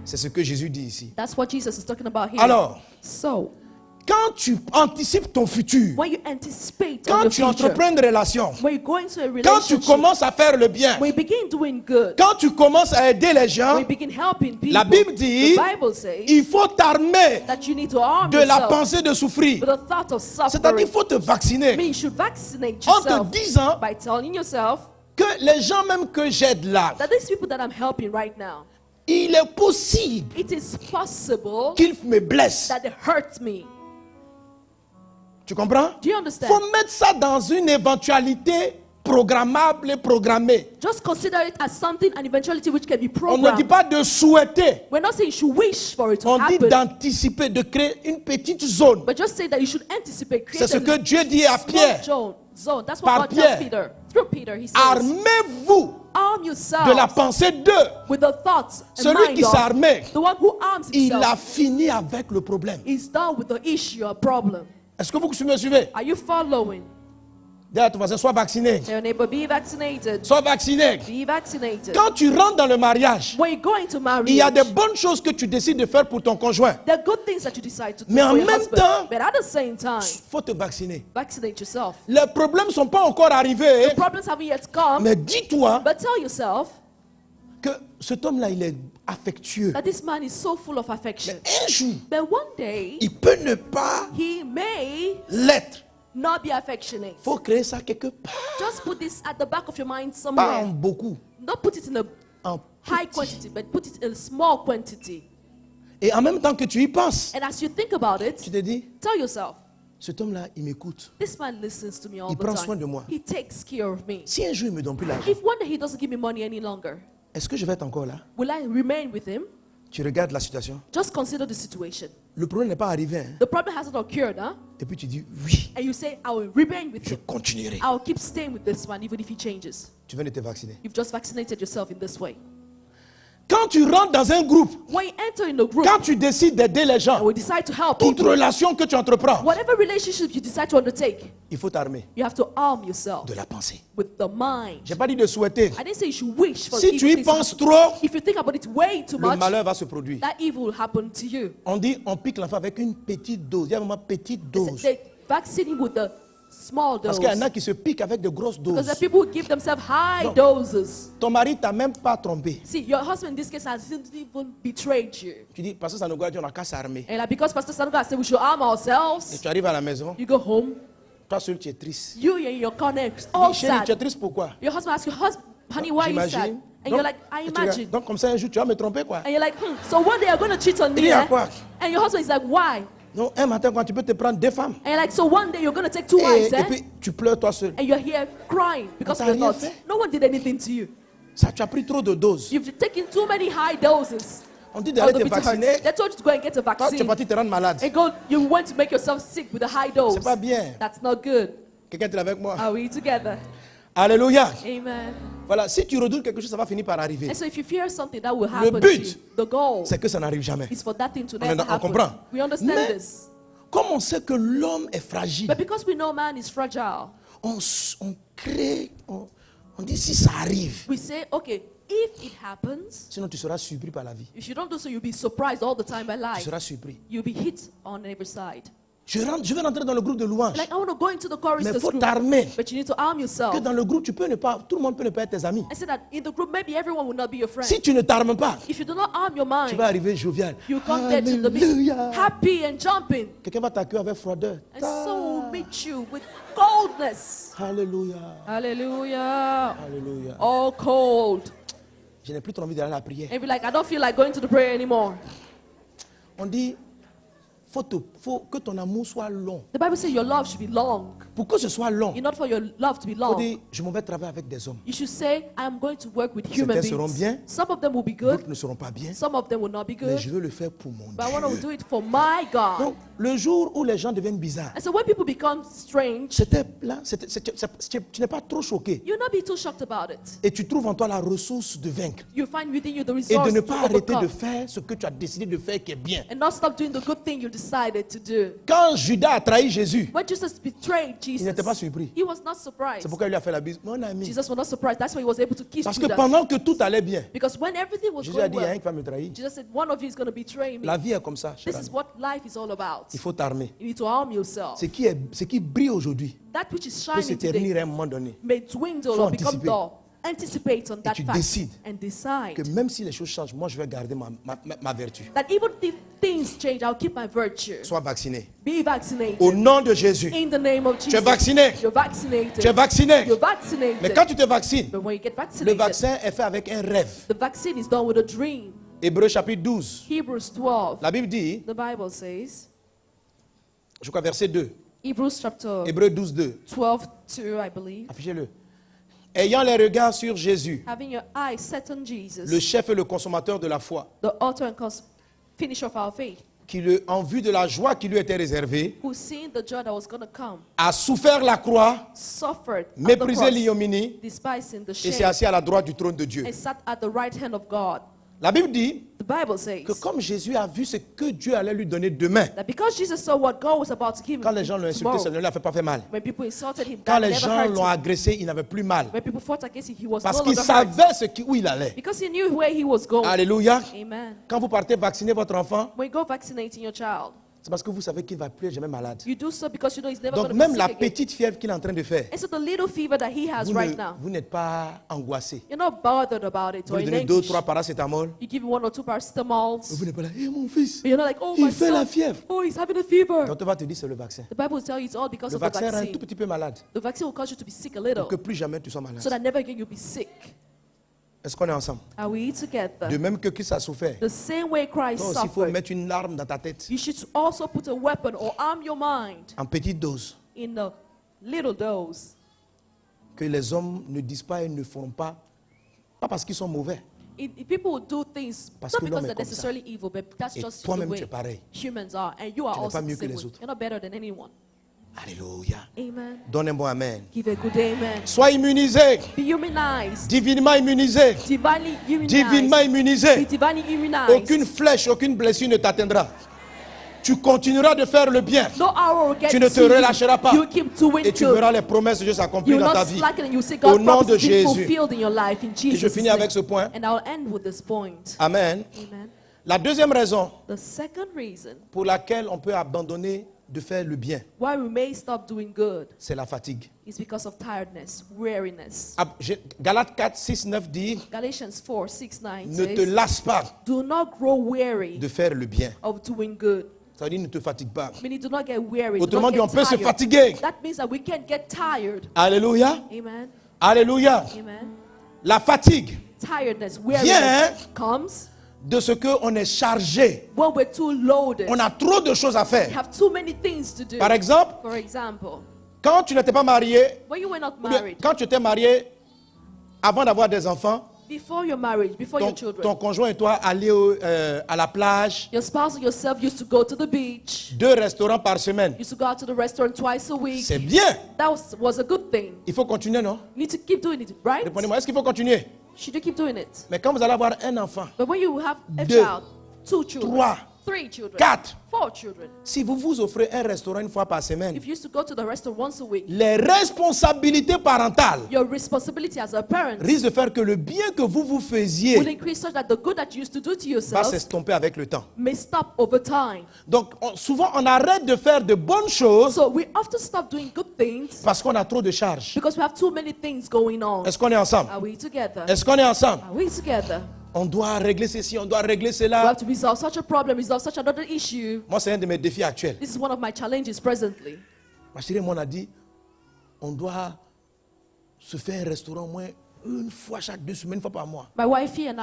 C'est ce que Jésus dit ici. That's what Jesus is talking about here. Alors, So, quand tu anticipes ton futur, when you anticipate on quand your tu future, entreprends une relation, when you go into a quand tu relationship, commences à faire le bien, when you begin doing good, quand tu commences à aider les when gens, you begin helping people, la Bible dit, the Bible says il faut t'armer that you need to arm de la yourself pensée de souffrir. with the thought of C'est-à-dire suffering. qu'il faut te I mean, vacciner you should vaccinate en te yourself disant by telling yourself que les gens même que j'aide là, that these people that I'm helping right now, il est possible it is possible qu'ils me blessent. that they hurt me. Tu comprends? Do you Il understand? faut mettre ça dans une éventualité programmable et programmée. Just consider it as something, an eventuality which can be On ne dit programmed. pas de souhaiter. We're not saying you should wish for it to On dit happen, d'anticiper, de créer une petite zone. but just say that you should anticipate, C'est create ce que Dieu dit à small Pierre. zone. That's Par what God Pierre. tells Peter. Through Peter, he says, Armez-vous arm de la yourself pensée d'eux. with the thoughts and Celui mind qui of s'armait, the one who arms il a himself fini avec le problème. is done with the issue or problem. Est-ce que vous me suivez? Are you following? Dis à ton voisin, sois vacciné. Tell your neighbor, be vaccinated. Sois vacciné. Be vaccinated. Quand tu rentres dans le mariage, When you're going to marry, il y a des bonnes choses que tu décides de faire pour ton conjoint. there are good things that you decide to do Mais en for your même husband. temps, But at the same time, Il faut te vacciner. vaccinate yourself. Les problèmes ne sont pas encore arrivés. The problems haven't yet come, Mais dis-toi but tell yourself que cet homme-là, il est affectueux. that this man is so full of affection. Un jour, But one day, il peut ne pas he may l'être. not be affectionate. Il faut créer ça quelque part. Just put this at the back of your mind Pas en somewhere. beaucoup. Not put it in a En high petit. quantity, but put it in a small quantity. Et en même temps que tu y penses, And as you think about tu it, te dis, tell yourself, cet homme-là, il m'écoute. this man listens to me all Il the prend soin de time. moi. He takes care of me. Si un jour il ne me donne plus l'argent, If one day he doesn't give me money any longer, est-ce que je vais être encore là? will I remain with him? Tu regardes la situation. Just consider the situation. Le problème n'est pas arrivé. Hein? The problem hasn't occurred, huh? Et puis tu dis, oui, And you say, I will remain with je him. continuerai. I'll keep staying with this one even if he changes. Tu viens de te vacciner. You've just vaccinated yourself in this way. Quand tu rentres dans un groupe, When you enter in a group quand tu décides d'aider les and gens, we decide to help toute people, relation que tu entreprends, whatever relationship you decide to undertake, il faut t'armer you have to arm yourself de la pensée. with the mind. Je n'ai pas dit de souhaiter. I didn't say you should wish for Si evil tu y things to penses happen. trop, If you think about it way too le much, malheur va se produire. that evil will happen to you. On dit, on pique l'enfant avec une petite dose. Il y a vraiment petite dose. They vaccine him with the small Parce dose. qu'il y en a qui se piquent avec de grosses Because doses. there are people who give themselves high Non. doses. Ton mari t'a même pas trompé. See, your husband in this case hasn't even betrayed you. Tu dis, parce que ça nous garde, on n'a qu'à s'armer. And like, because Pastor Sanuga said we should arm Et ourselves, tu arrives à la maison, you go home, toi seul tu es triste. you and your connect, Tu all dis, chérie, tu es sad. triste pourquoi? Your husband asks you, honey, why are you sad? J'imagine. And you're like, I et tu regardes. imagine. Donc comme ça un jour tu vas me tromper quoi? And you're like, so one day you're going to cheat on Il me. y a Eh? quoi? And your husband is like, why? Non, un matin quand tu peux te prendre deux femmes. And you're like, so one day you're going to take two wives, Et eh? puis tu pleures toi seul. And you're here crying because On of t'a your rien thoughts. fait. No one did anything to you. Ça, tu as pris trop de doses. You've taken too many high doses On dit of d'aller the te bitter vacciner. herbs. They told you to go and get a Toi, tu es vaccine. parti te rendre malade. And go, you went to make yourself sick with a high dose. C'est pas bien. That's not good. Quelqu'un est avec moi? Are we together? Alléluia. Amen. Voilà, si tu redoutes quelque chose, ça va finir par arriver. And so if you fear something that will happen to but, you, the goal C'est que ça n'arrive jamais. is for that thing to On never happen. comprend. We understand Mais- this. Comme on sait que l'homme est fragile, But because we know man is fragile, on crée, on dit si ça arrive. We say, okay, if it happens, Sinon, tu seras surpris par la vie. if you don't do so, you'll be surprised all the time by Tu life. seras surpris. You'll be hit on every side. Je vais rentrer dans le groupe de louange. Like, I want to go into the Mais choristers il faut group, t'armer. but you need to arm yourself. Que dans le groupe, tout le monde peut ne pas être tes amis. I said that in the group, maybe everyone will not be your friend. Si tu ne t'armes pas, If you do not arm your tu vas mind, arriver jovial. you come there to the meeting Alléluia. happy and jumping. Quelqu'un va t'accueillir avec froideur. And so will meet you with coldness. Alléluia. Hallelujah. Alléluia. All cold. Je n'ai plus trop envie d'aller à la prière. And be like, I don't feel like going to the prayer anymore. On dit, faut que ton amour soit long. The Bible says your love should be long. Pour que ce soit long, In order for your love to be il faut long, dire, je m'en vais travailler avec des hommes. you should say, I'm going to work with human Certains seront beings. bien. Some of them will be good. D'autres ne seront pas bien. Some of them will not be Mais good. je veux le faire pour mon But I want to Dieu. do it for my God. Donc, le jour où les gens deviennent bizarres, And so when people become strange, c'était là, tu n'es pas trop choqué. you'll not be too shocked about it. Et tu trouves en toi la ressource de vaincre. You find within you the Et resource de ne to pas arrêter de overcome. faire ce que tu as décidé de faire qui est bien. And not stop doing the good thing you decided to do. Quand Judas a trahi Jésus, When Jesus betrayed il Jesus, n'était pas surpris. he was not surprised. C'est pourquoi il lui a fait la bise. Mon ami. Jesus was not surprised. That's why he was able to kiss Parce que Judas. pendant que tout allait bien, Because when everything was Jésus a going dit, il y a un well, qui va me trahir. Jesus said, one of you is going to betray me. La vie est comme ça, cher This is ami. what life is all about. Il faut t'armer. You need to arm yourself. Ce qui brille aujourd'hui That which is peut shining today s'éternir à un moment donné. may dwindle Faut or become anticiper. dull. Anticipate on that tu fact décides and decide Que même si les choses changent, moi je vais garder ma vertu. that even if things change, I'll keep my virtue. Sois vacciné. Be vaccinated. Au nom de Jésus. In the name of Jesus. Tu es vacciné. You're vaccinated. Tu es vacciné. You're vaccinated. Mais quand tu te vaccines, But when you get le vaccinated, vaccin est fait avec un rêve. the vaccine is done with a dream. Hébreux chapitre 12. Hebrews 12. La Bible dit, The Bible says, je crois verset 2. Hebrews chapter Hébreux 12, 2. 12:2, I believe. Affichez-le. Ayant les regards sur Jésus, Having your eyes set on Jesus, le chef et le consommateur de la foi, the author and finisher of our faith, qui, en vue de la joie qui lui était réservée, who seeing the joy that was going to come, a souffert la croix, suffered at the méprisé cross, l'ignominie, despising the et s'est shame, assis à la droite du trône de Dieu. and sat at the right hand of God. La Bible dit The Bible says que comme Jésus a vu ce que Dieu allait lui donner demain, that because Jesus saw what God was about to give quand him les gens l'ont insulté, tomorrow, ça ne lui a pas fait mal. when people insulted him, Quand that les never gens hurt l'ont him. agressé, il n'avait plus mal. When people fought against him, he was Parce no qu'il longer hurt. savait où il allait. Because he knew where he was going. Alléluia. Amen. Quand vous partez vacciner votre enfant, When you go vaccinating your child, c'est parce que vous savez qu'il ne va plus être jamais malade. you do so because you know he's never Donc going to be même la sick again. petite fièvre qu'il est en train de faire, And so the little fever that he has vous right now, vous n'êtes pas angoissé. you're not bothered about it Vous or lui in donnez 2 ou anguish. 3 paracétamol, You give him 1 or 2 paracetamols. vous n'êtes pas là, hé mon fils, But you're not like, oh il my fait la son, fièvre. oh he's having a fever. Le docteur va te dire c'est le vaccin. The Bible will tell you it's all because Le of the vaccin rend un tout vaccine. petit peu malade, The vaccine will cause you to be sick a pour little, que plus jamais tu sois malade. so that never again you'll be sick. Est-ce qu'on est ensemble? Are we together? De même que Christ a souffert, The same way Christ toi aussi il faut suffered, mettre une arme dans ta tête, you should also put a weapon or arm your mind en petite dose, in a little dose. que les hommes ne disent pas et ne feront pas parce qu'ils sont mauvais. People will do things Parce not que because l'homme est they're comme necessarily evil, but that's Et just the toi-même, way tu es pareil. humans are, and you are Tu n'es also pas the mieux que same les way. autres. You're not better than anyone. Alléluia. Amen. Donne un bon amen. Give a good amen. Sois immunisé, Be immunized. divinement immunisé, Divinely immunized. divinement Be immunisé. divinely immunized. Aucune flèche, aucune blessure ne t'atteindra. Tu continueras de faire le bien No arrow will get Tu ne te to you. relâcheras pas. You keep doing et tu good. verras les promesses de Dieu You s'accomplir will dans ta not vie. slacken and you see Au God's nom de promises being Jésus. fulfilled in your life in Et Jesus' je finis name. avec ce point. And I'll end with this point. Amen. Amen. La deuxième raison The second reason pour laquelle on peut abandonner de faire le bien, why we may stop doing good c'est la fatigue. is because of tiredness, weariness. Galates 4, 6, 9 dit, Galatians 4, 6, 9 ne te says, lasse pas do not grow weary de faire le bien. of doing good. Ça veut dire ne te fatigue pas. Meaning do not get weary. Do Autrement not dit, on get peut se tired. fatiguer. That means that we can get tired. Alléluia. Amen. Alléluia. Amen. La fatigue Tiredness, weariness comes de ce qu'on est chargé. when we're too loaded. On a trop de choses à We faire. have too many things to do. Par exemple, For example, quand tu n'étais pas marié, when you were not ou bien married, quand tu étais marié avant d'avoir des enfants, before your marriage, before your children, ton conjoint et toi allaient à la plage, your spouse and yourself used to go to the beach, 2 restaurants par semaine. used to go out to the restaurant twice a week. C'est bien. That was a good thing. Il faut continuer, non? You need to keep doing it, right? Répondez-moi, est-ce qu'il faut continuer? Should you keep doing it? Mais quand vous allez avoir un enfant, But when you have a Deux. child, 2 children, 3, 3 children, 4. 4 children. Si vous vous offrez un restaurant une fois par semaine, If you used to go to the restaurant once a week, les responsabilités parentales your responsibility as a parent risquent de faire que le bien que vous vous will faisiez increase such that the good that you used to do to va yourself s'estomper avec le temps. may stop over time. Donc, souvent, on arrête de faire de bonnes choses So we often stop doing good things parce qu'on a trop de charges. because we have too many things going on. Est-ce qu'on est ensemble? Are we together? Est-ce qu'on est ensemble? Are we together? On doit régler ceci, on doit régler We cela. have to resolve such a problem, resolve such another issue. Moi, c'est un de mes défis actuels. This is one of my challenges presently. Ma chérie, moi, on a dit, on doit se faire un restaurant au moins une fois chaque 2 semaines, une fois par mois. My wife and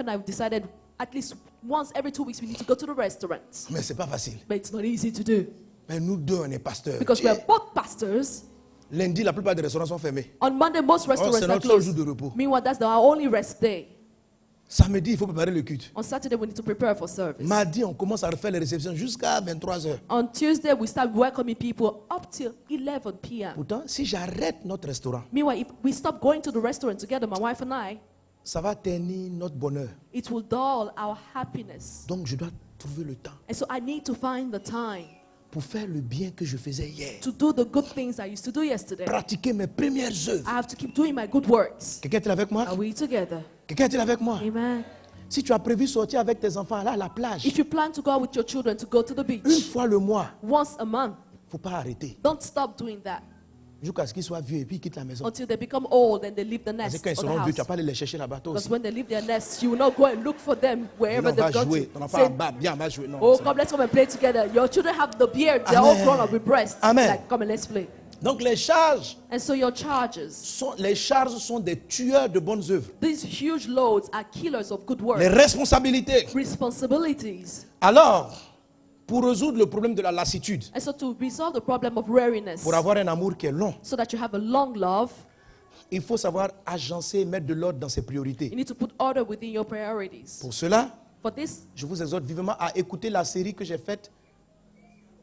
I have decided at least once every 2 weeks we need to go to the restaurants. Mais c'est pas facile. But it's not easy to do Mais nous deux, on est pasteurs. because we are both pastors. Lundi, la plupart des restaurants sont fermés. On Monday, most restaurants c'est are notre seul closed. jour de repos. Meanwhile, that's our only rest day. Samedi, il faut préparer le culte. On Saturday, we need to prepare for service. Mardi, on commence à refaire les réceptions jusqu'à 23h. On Tuesday, we start welcoming people up till 11 p.m. Pourtant, si j'arrête notre restaurant, Meanwhile, if we stop going to the restaurant together, my wife and I, ça va ternir notre bonheur. it will dull our happiness. Donc, je dois trouver le temps And so I need to find the time pour faire le bien que je faisais hier. to do the good things I used to do yesterday. Pratiquer mes premières œuvres. I have to keep doing my good works. Quelqu'un est avec moi? Are we together? Quelqu'un est avec moi? Amen. Si tu as prévu sortir avec tes enfants là à la plage, If you plan to go out with your children to go to the une beach fois le mois, once a month, faut pas arrêter. don't stop doing that Jusqu'à ce qu'ils soient vieux et puis ils quittent la maison. until they become old and they leave the Parce que nest quand ils or the seront vieux, tu house. vas pas aller les chercher là-bas toi Because aussi. when they leave their nest, you will not go and look for them Et wherever on va they've gone jouer. to. On n'a pas Say, un bas, bien, on va jouer. Non, oh, c'est- come, let's come and play together. Your children have the beard. They're all Amen. grown up with breasts. Amen. Like, come and let's play. Donc les charges And so your charges, sont des tueurs de bonnes œuvres. these huge loads are killers of good work. Les responsabilités. Responsibilities. Alors, pour résoudre le problème de la lassitude, And so to resolve the problem of weariness, pour avoir un amour qui est long, so that you have a long love, il faut savoir agencer et mettre de l'ordre dans ses you priorités. need to put order within your priorities. Pour cela, For this, je vous exhorte vivement à écouter la série que j'ai faite,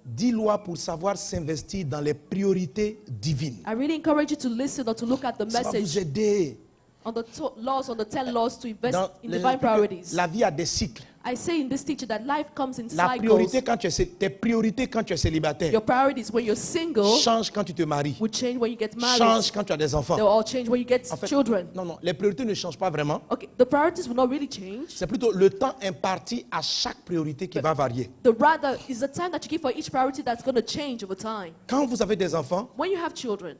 10 lois pour savoir s'investir dans les priorités divines. I really encourage you to listen or to look at the Ça va vous message aider. on the laws, on the 10 laws to invest Dans in divine priorities. la vie a des cycles. I say in this teaching that life comes in La cycles. priorité quand tu es, tes priorités quand tu es célibataire Your priorities when you're single changent quand tu te maries, will change when you get married. changent quand tu as des enfants. They'll all change when you get En fait, children. non, les priorités ne changent pas vraiment. Okay, the priorities will not really change. C'est plutôt le temps imparti à chaque priorité qui va varier. The rather is the time that you give for each priority that's going to change over time. Quand vous avez des enfants, When you have children,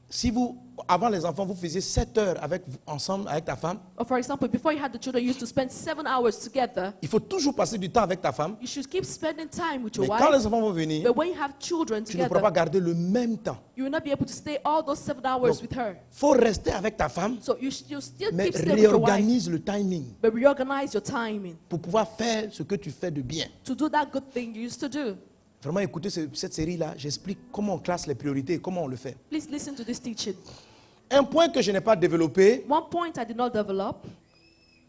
si vous, avant les enfants, vous faisiez 7 heures ensemble avec ta femme, or for example, before you had the children, you used to spend 7 hours together. il faut toujours passer du temps avec ta femme. You should keep spending time with your Mais quand wife. les enfants vont venir, But when you have children tu ne pourras pas together, garder le même temps. you will not be able to stay all those 7 hours with her. Il faut rester avec ta femme, So you still mais keep staying with your wife, réorganise le timing but reorganize your timing pour pouvoir faire ce que tu fais de bien. to do that good thing you used to do. Vraiment, écoutez cette série-là, j'explique comment on classe les priorités et comment on le fait. Please listen to this teaching. Un point que je n'ai pas développé, One point I did not develop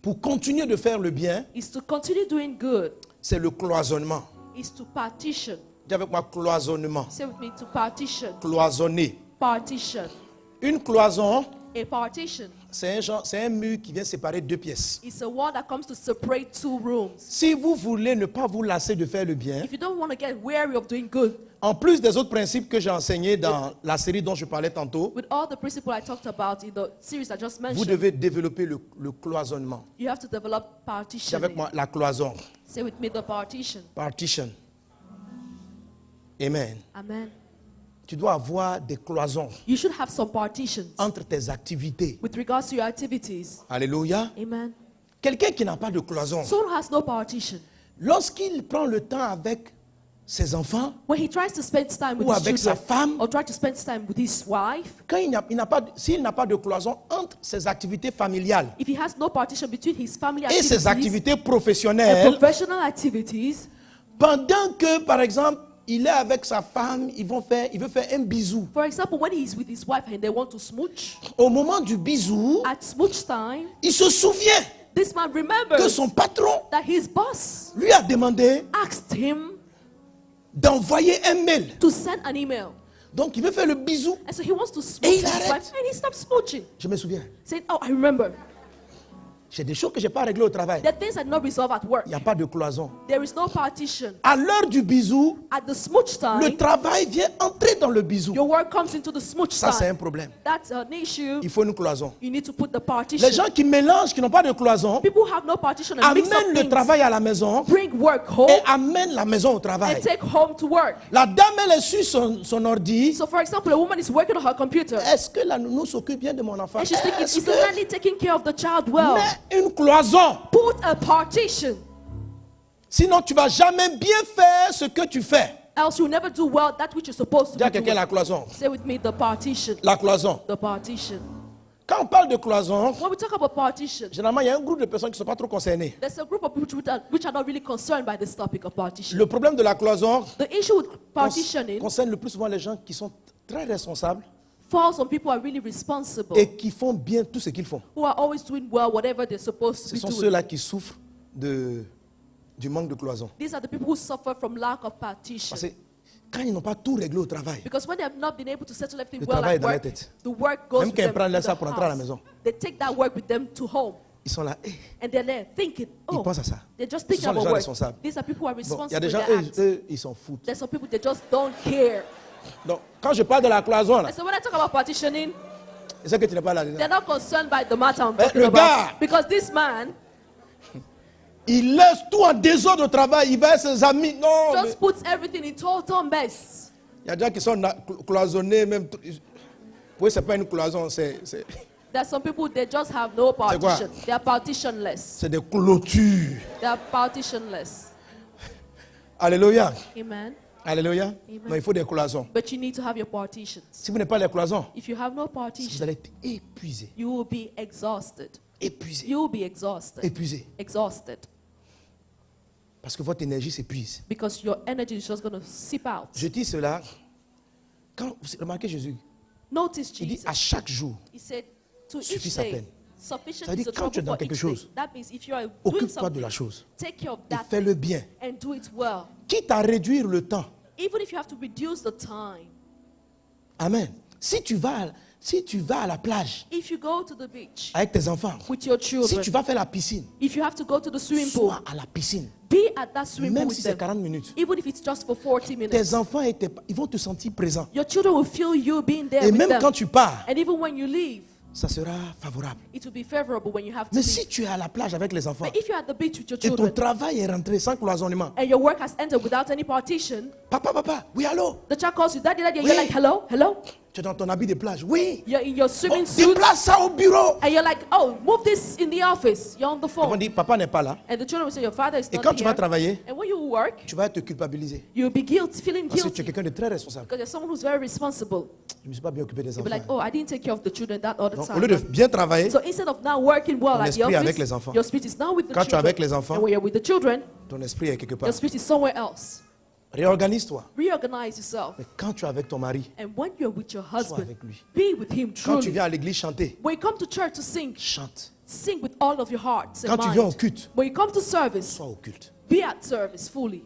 pour continuer de faire le bien, is to continue doing good, c'est le cloisonnement. is to partition. Dis avec moi, cloisonnement. Say with me, to partition. Cloisonner. Partition. Une cloison, A partition c'est un mur qui vient séparer 2 pièces. is a wall that comes to separate 2 rooms. Si vous voulez ne pas vous lasser de faire le bien, If you don't want to get weary of doing good, en plus des autres principes que j'ai enseignés dans la série dont je parlais tantôt, with all the principles I talked about in the series I just vous mentioned, devez développer le cloisonnement. you have to develop Dis partition. avec moi, la cloison. Say with me, the partition. Partition. Amen. Amen. Tu dois avoir des cloisons You should have some partitions entre tes activités. with regards to your activities. Alléluia. Amen. Quelqu'un qui n'a pas de cloison, Someone who has no partition, lorsqu'il prend le temps avec ses enfants, when he tries to spend time with ou his avec sa children, femme, or try to spend time with his wife, quand s'il n'a pas de cloison entre ses activités familiales if he has no partition between his family et ses activities activités and professionnelles, professional activities, pendant que, par exemple, il est avec sa femme, il veut faire un bisou. for example, when he's with his wife and they want to smooch, Au moment du bisou, at smooch time, il se souvient this man que remembers son patron that his boss lui a demandé asked him d'envoyer un mail. to send an email. Donc, il veut faire le bisou. And so he wants to Et smooch il his arrête. wife and he stops smooching. Je me souviens. Saying, oh, I remember. J'ai des choses que je n'ai pas réglées au travail. The things that not resolved at work. Il n'y a pas de cloison. There is no partition. À l'heure du bisou, At the smooch time, le travail vient entrer dans le bisou. your work comes into the smooch Ça, c'est un time. problème. That's an issue. Il faut une cloison. You need to put the partition. Les gens qui mélangent, qui n'ont pas de cloison, People who have no partition and mix up amènent le things, travail à la maison bring work home et amènent la maison au travail. and take home to work. La dame, elle est sur son ordi. So for example, a woman is working on her computer Est-ce que la nounou s'occupe bien de mon enfant? and she's thinking, Est-ce is the que... nanny taking care of the child well? Mets une cloison. Put a partition. Sinon, tu ne vas jamais bien faire ce que tu fais. Else you'll never do well that which you're supposed to Dis à be quelqu'un doing. la cloison. Say with me, the partition. La cloison. The partition. Quand on parle de cloison, When we talk about partition, généralement, il y a un groupe de personnes qui ne sont pas trop concernées. there's a group of people which are not really concerned by this topic of partition. Le problème de la cloison The issue with partitioning concerne le plus souvent les gens qui sont très responsables falls on people who are really responsible, et qui font bien tout ce qu'ils font. who are always doing well, whatever they're supposed to Ce be sont doing. ceux-là qui souffrent du manque de cloison. These are the people who suffer from lack of partition. Parce que quand ils n'ont pas tout réglé au travail, Because when they have not been able to settle everything Le well travail est at dans la work, tête. the work goes Même with quand ils them prennent to ça the pour entrer à la house. maison. They take that work with them to home. ils sont là. And they're there thinking, Ils oh, pensent à ça. they're just Ce thinking sont les about gens work. responsables. These are people who are Bon, il y responsible a des for gens, their eux, acts. eux, ils s'en foutent. There's some people, they just don't care. Donc, quand je parle de la cloison, là, And so when I talk about partitioning, c'est que tu n'es pas là dedans. they're not concerned by the matter I'm Eh, talking le about. gars- Because this man Il laisse tout en désordre au travail. Il va avec ses amis. Non. mais- just puts everything in total mess. Il y a des gens qui sont cloisonnés, même. Pour eux, ce n'est pas une cloison, c'est There's some people, they just have no quoi? partition. They are partitionless. des clôtures. They are partitionless. Alléluia. Amen. Alléluia. Amen. Non, il faut des cloisons. But you need to have your partitions. Si vous n'avez pas les cloisons, If you have no vous partition, allez être épuisé. you will be exhausted. Épuisé. You will be exhausted. Épuisé. Exhausted. Parce que votre énergie s'épuise. Because your energy is just going to seep out. Je dis cela. Quand vous remarquez Jésus, Notice il dit Jesus. à chaque jour, He said, to Suffit each sa day, peine. sufficient Ça veut is dire, the quand tu es trouble dans for quelque each day. chose, That means if you are doing occupe-toi de la something, chose. take care of Et that fais-le bien. and do it well. Quitte à réduire le temps. Even if you have to reduce the time. Amen. Si tu vas à la plage If you go to the beach avec tes enfants, with your si children, tu vas faire la piscine, if you have to go to the swimming pool, sois à la piscine. be at that swimming pool Même with si c'est them. 40 minutes. Even if it's just for 40 minutes. Tes enfants, ils vont te sentir présent. Your children will feel you being there Et with même them. quand tu pars, And even when you leave, ça sera favorable. it will be favorable when you have to Mais leave. si tu es à la plage avec les enfants But if you're at the beach with your et ton children travail est rentré sans cloisonnement, and your work has entered without any partition, papa, oui, allô? the child calls you, daddy, daddy, and Oui. you're like, hello, hello. Tu es dans ton habit de plage, oui. You're in your Bon, swimming suit, déplace ça au bureau. and you're like, oh, move this in the office. You're on the Ils vont phone. dire, papa n'est pas là. And the children will say, your father is Et not quand tu vas here. travailler, And when you work, tu vas te culpabiliser. you'll be feeling Parce que tu guilty es quelqu'un de très responsable. because you're someone who's very responsible. Je ne me suis pas bien occupé des You'll be like, enfants. oh, I didn't take care of the children that all the Donc, au lieu de time. bien travailler, So instead of now working well Ton at the esprit avec les office, enfants. your spirit is now with the Quand tu es children. avec les enfants, And when you're with the children, ton esprit est quelque part. your spirit is somewhere else. Réorganise-toi. Reorganize yourself. Mais quand tu es avec ton mari, And when you're with your husband, avec lui. be with him quand tu truly. viens à l'église chanter, When you come to church to sing, chante. sing with all of your heart and Quand tu viens au mind. culte, When you come to service, sois au culte. be at service fully.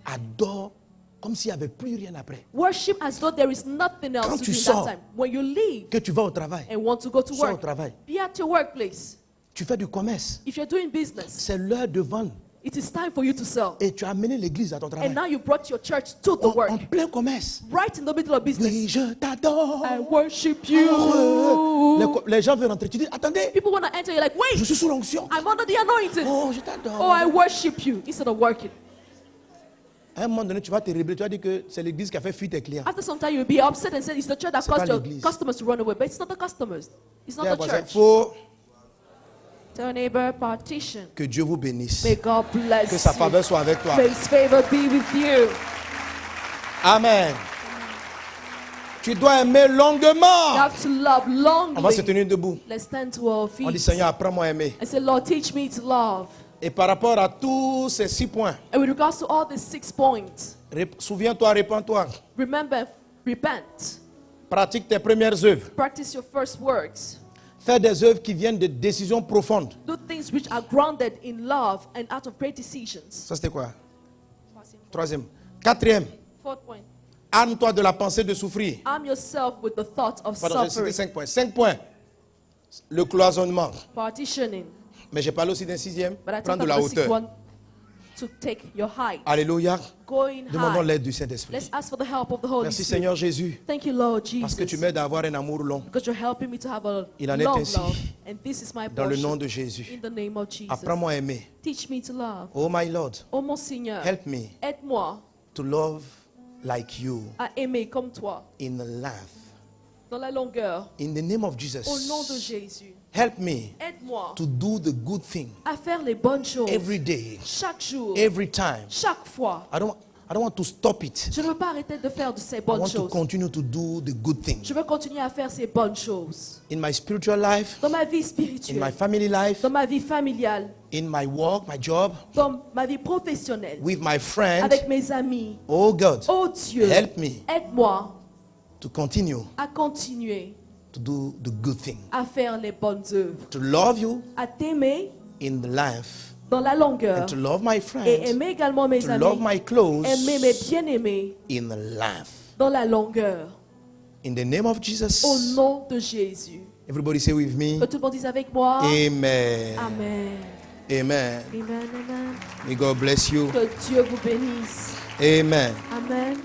Adore comme s'il n'y avait plus rien après. Worship as though there is nothing else Quand to tu do in sors, that time. When you leave Que tu vas au travail, and want to go to sois au work, travail. be at your workplace. Tu fais du commerce. If you're doing business, C'est l'heure de vendre. it is time for you to sell. Et tu as amené l'église à ton travail. And now you brought your church to the En work. plein commerce. Right in the middle of business. Oui, je t'adore. I worship Oh, you. les gens veulent rentrer. Tu dis, attendez, People want to enter, you're like, je wait, suis sous l'onction. I'm under the anointing. Oh, je t'adore. Oh, I worship you instead of working. À un moment donné, tu vas te révéler. Tu vas dire que c'est l'église qui a fait fuir tes clients. After some time, you'll be upset and say it's the church that C'est pas caused your l'église. customers to run away. But it's not the customers. It's not Il the church. faut Tell your neighbor, partition. que Dieu vous bénisse. May God bless Que sa you. faveur soit avec toi. May His favor be with you. Amen. Tu dois aimer You longuement. have to love On va se longly. tenir debout. Let's stand to our On dit, feet Seigneur, apprends-moi à aimer. and say, Lord, teach me to love. Et par rapport à tous ces 6 points, And with regards to all these 6 points, souviens-toi, répands-toi. remember, repent. Pratique tes premières œuvres. Practice your first works. Fais des œuvres qui viennent de décisions profondes. Do things which are grounded in love and out of great decisions. Ça, c'était quoi? Troisième. Quatrième, Fourth point. arme-toi de la pensée de souffrir. Arm yourself with the thought of Pardon, j'ai cité suffering. 5 points. 5 points. Le cloisonnement. Partitioning. Mais j'ai parlé aussi d'un sixième. But I Prendre talked de la about the sixth hauteur. one, to take your height. Alléluia. Going Demandons high. l'aide du Saint-Esprit. Let's ask for the help of the Holy Merci Spirit. Seigneur Jésus. Thank you, Lord Parce que tu Jesus, m'aides à avoir un amour long. because you're helping me to have a Il en est long ainsi. love. And this is my Dans le nom portion. de Jésus. In the name of Jesus. Apprends-moi à aimer. Teach me to love. Oh my Lord. Oh mon Seigneur, Help me aide-moi to love like you à aimer comme toi, in life. dans la longueur, In the name of au Jesus. nom de Jésus. Help me Aide-moi to do the good thing à faire les bonnes choses every day, chaque jour, every time. chaque fois. I don't want to stop it. Je ne veux pas arrêter de faire de ces I bonnes want to choses. continue to do the good thing. Je veux continuer à faire ces bonnes choses. In my spiritual life, Dans ma vie in my spirituelle, family life, dans ma vie familiale, in my work, my job, dans ma vie professionnelle, with my friends. avec mes amis. Oh God, Oh Dieu, help me aide-moi to continue à continuer to do the good thing. à faire les bonnes œuvres, To love you à t'aimer in the life. dans la longueur And to love my et friends. aimer également mes To amis, love my clothes aimer mes bien-aimés in life. dans la longueur. In the name of Jesus. Au nom de Jésus. Everybody say with me. Que tout le monde dise avec moi. Amen. Amen. Amen. Amen, amen. May God bless you. Que Dieu vous bénisse. Amen. Amen.